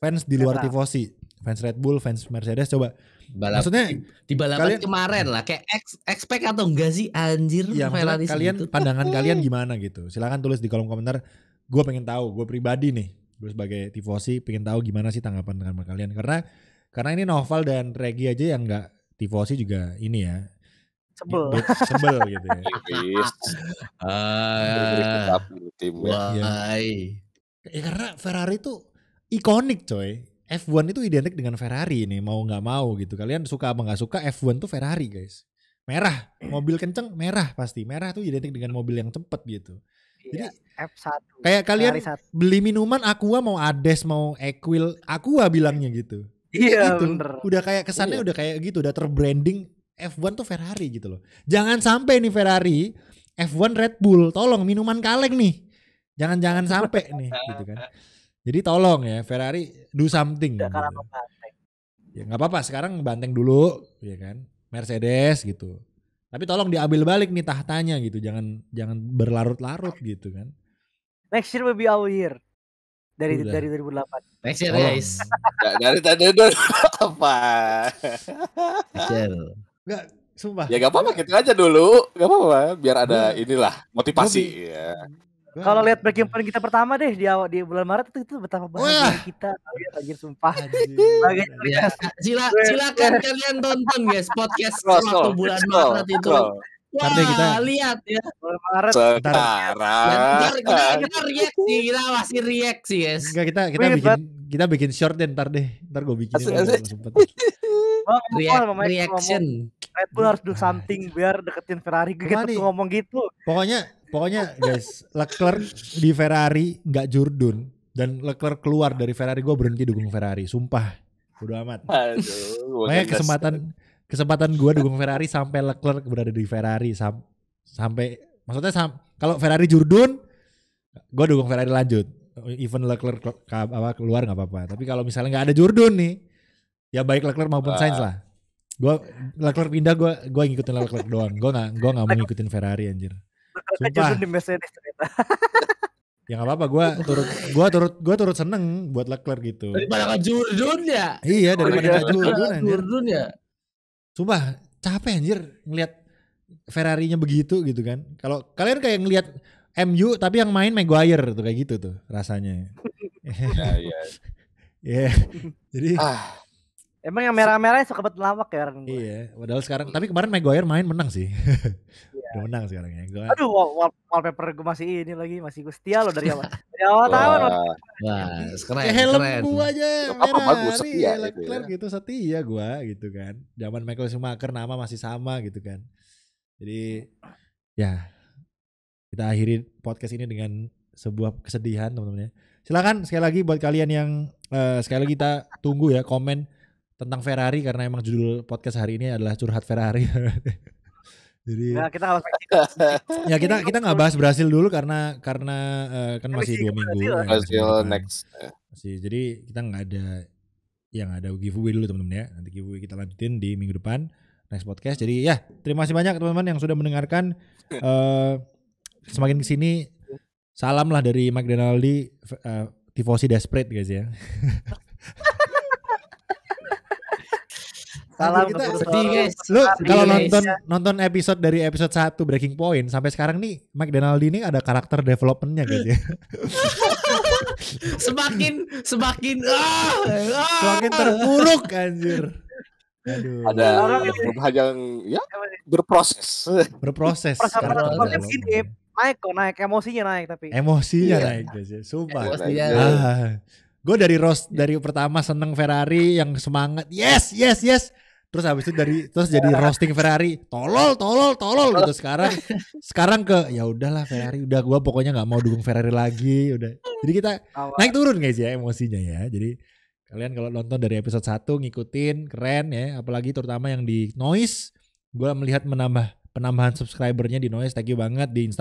fans di luar tifosi, fans Red Bull, fans Mercedes, coba. Maksudnya di balapan kemarin lah, kayak expect atau enggak sih anjir ya, Ferrari kalian segitu. Pandangan kalian gimana gitu. Silakan tulis di kolom komentar. Gue pengen tahu, gue pribadi nih, gue sebagai tifosi pengen tahu gimana sih tanggapan kalian. Karena ini Noval dan Regi aja yang nggak tifosi juga ini ya sebel gitu ya. Ya karena Ferrari itu ikonik coy. F1 itu identik dengan Ferrari ini, mau nggak mau gitu. Kalian suka apa nggak suka, F1 tuh Ferrari guys. Merah, mobil kenceng merah pasti. Merah tuh identik dengan mobil yang cepet gitu. Jadi F1 kayak kalian beli minuman Aqua mau Ades mau Equil, Aqua bilangnya gitu. Iya gitu. Bener. Udah kayak kesannya udah kayak gitu, udah terbranding F1 tuh Ferrari gitu loh. Jangan sampai nih Ferrari F1 Red Bull, tolong minuman kaleng nih. Jangan sampai nih gitu kan. Jadi tolong ya Ferrari do something. Gitu. Ya nggak apa-apa sekarang banteng dulu ya kan. Mercedes gitu. Tapi tolong diambil balik nih tahtanya gitu. Jangan berlarut-larut gitu kan. Next year will be our year. Dari 2008. Next year guys. Dari tadi apa? Next year. Enggak, sumpah. Ya gak apa-apa kita aja dulu. Gak apa-apa biar ada inilah motivasi ya. Kalau lihat breaking point kita pertama deh di bulan Maret itu betapa bahagia kita. Lihat anjir sumpah. Ya, silakan kalian tonton guys podcast waktu bulan Maret itu. Wah, kita lihat ya. Bulan Maret. Sekarang. Kita reaksi, kita masih reaksi guys. Enggak kita bikin short deh ntar gue bikin. reaction. Red Bull harus do something biar deketin Ferrari. Gue tuh ngomong gitu. Pokoknya guys, Leclerc di Ferrari nggak Jurdun dan Leclerc keluar dari Ferrari, gue berhenti dukung Ferrari, sumpah. Udah amat. Aduh. Makanya kesempatan gue dukung Ferrari sampai Leclerc berada di Ferrari sampai maksudnya kalau Ferrari Jurdun, gue dukung Ferrari lanjut. Even Leclerc keluar nggak apa-apa. Tapi kalau misalnya nggak ada Jurdun nih, ya baik Leclerc maupun Sainz lah. Leclerc pindah, gue ngikutin Leclerc doang. Gue nggak mau ngikutin Ferrari anjir. Sumpah. Di Mercedes ternyata. Ya nggak apa-apa, gue turut seneng buat Leclerc gitu. Daripada nggak Jurdun ya. Iya, daripada nggak Jurdun ya. Sumpah capek anjir ngelihat Ferrarinya begitu gitu kan. Kalau kalian kayak ngelihat MU tapi yang main Maguire tuh kayak gitu tuh rasanya. Iya. Jadi emang yang merah-merahnya suka banget lawak ya orang. Iya, padahal sekarang tapi kemarin Maguire main menang sih. Udah menang sekarang ya. Aduh, wallpaper gue masih gue setia loh dari awal. Dari awal tahun. Wah, keren. Helm gue aja merah. Bagus setia Leclerc gitu setia gue gitu kan. Zaman Michael Schumacher nama masih sama gitu kan. Jadi ya kita akhiri podcast ini dengan sebuah kesedihan teman-teman ya. Silakan sekali lagi buat kalian yang sekali lagi kita tunggu ya komen tentang Ferrari karena emang judul podcast hari ini adalah curhat Ferrari. Jadi nah, kita nggak bahas Brasil dulu karena kan masih 2 minggu. Brasil next. Jadi kita nggak ada yang ada giveaway dulu teman-teman ya. Nanti giveaway kita lanjutin di minggu depan next podcast. Jadi ya terima kasih banyak teman-teman yang sudah mendengarkan. Semakin kesini salam lah dari McDonald's tifosi desperate guys ya. Salam kita sedih guys. Lu kalau nonton episode dari episode 1 Breaking Point sampai sekarang nih McDonald ini ada karakter developmentnya guys ya. semakin terpuruk anjir. Aduh. Ada perubahan yang ya berproses. Naik emosinya naik tapi. Emosinya naik guys ya. Sumpah. Gue dari pertama seneng Ferrari yang semangat yes. Terus habis itu terus jadi roasting Ferrari tolol gitu. Sekarang ke ya udahlah Ferrari udah gue pokoknya nggak mau dukung Ferrari lagi udah. Jadi kita naik turun guys ya emosinya ya. Jadi kalian kalau nonton dari episode 1 ngikutin keren ya, apalagi terutama yang di Noise. Gue melihat penambahan subscribernya di Noise, thank you banget di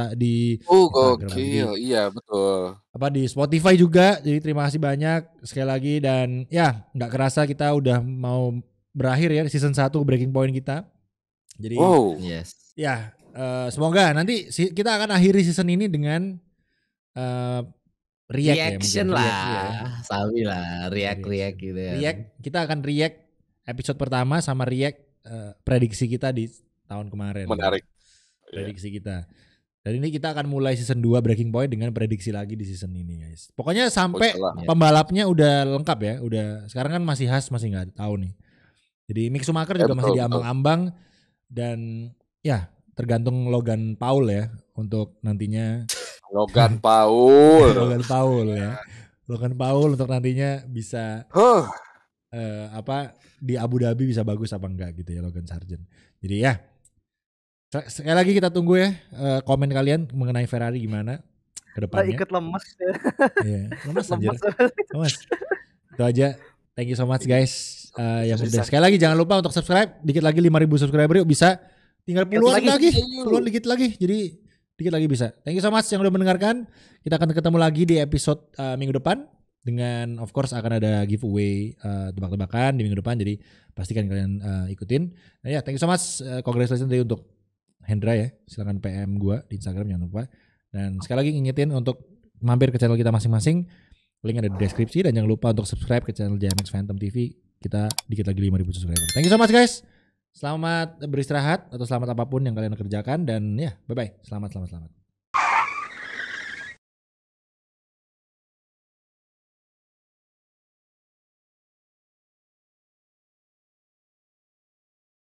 gokil, iya betul. Di Spotify juga, jadi terima kasih banyak sekali lagi dan ya nggak kerasa kita udah mau berakhir ya season 1 Breaking Point kita. Jadi ya semoga nanti kita akan akhiri season ini dengan reaction lah, sawi lah, react gitu ya. Kita akan react episode pertama sama react prediksi kita di tahun kemarin. Menarik. Prediksi kita. Dan ini kita akan mulai season 2 Breaking Point dengan prediksi lagi di season ini guys. Pokoknya sampai pembalapnya udah lengkap ya. Sekarang kan masih Haas masih nggak tahu nih. Jadi Mick Schumacher juga masih diambang-ambang dan ya tergantung Logan Paul ya untuk nantinya. Logan Paul ya. Logan Paul untuk nantinya bisa di Abu Dhabi bisa bagus apa enggak gitu ya Logan Sargent. Jadi ya sekali lagi kita tunggu ya komen kalian mengenai Ferrari gimana ke depannya. Ikut lemes ya. Iya, lemes. Itu aja. Thank you so much guys. Yang udah sekali lagi jangan lupa untuk subscribe. Dikit lagi 5.000 subscriber yuk, bisa tinggal puluhan dikit lagi. Jadi dikit lagi bisa. Thank you so much yang udah mendengarkan. Kita akan ketemu lagi di episode minggu depan dengan of course akan ada giveaway tebak-tebakan di minggu depan. Jadi pastikan kalian ikutin. Nah ya, thank you so much. Congratulations tadi untuk Hendra ya. Silakan PM gua di Instagram jangan lupa. Dan sekali lagi ngingetin untuk mampir ke channel kita masing-masing. Link ada di deskripsi dan jangan lupa untuk subscribe ke channel JMX Phantom TV. Kita dikit lagi 5.000 subscriber. Thank you so much guys. Selamat beristirahat atau selamat apapun yang kalian kerjakan dan ya bye bye. Selamat.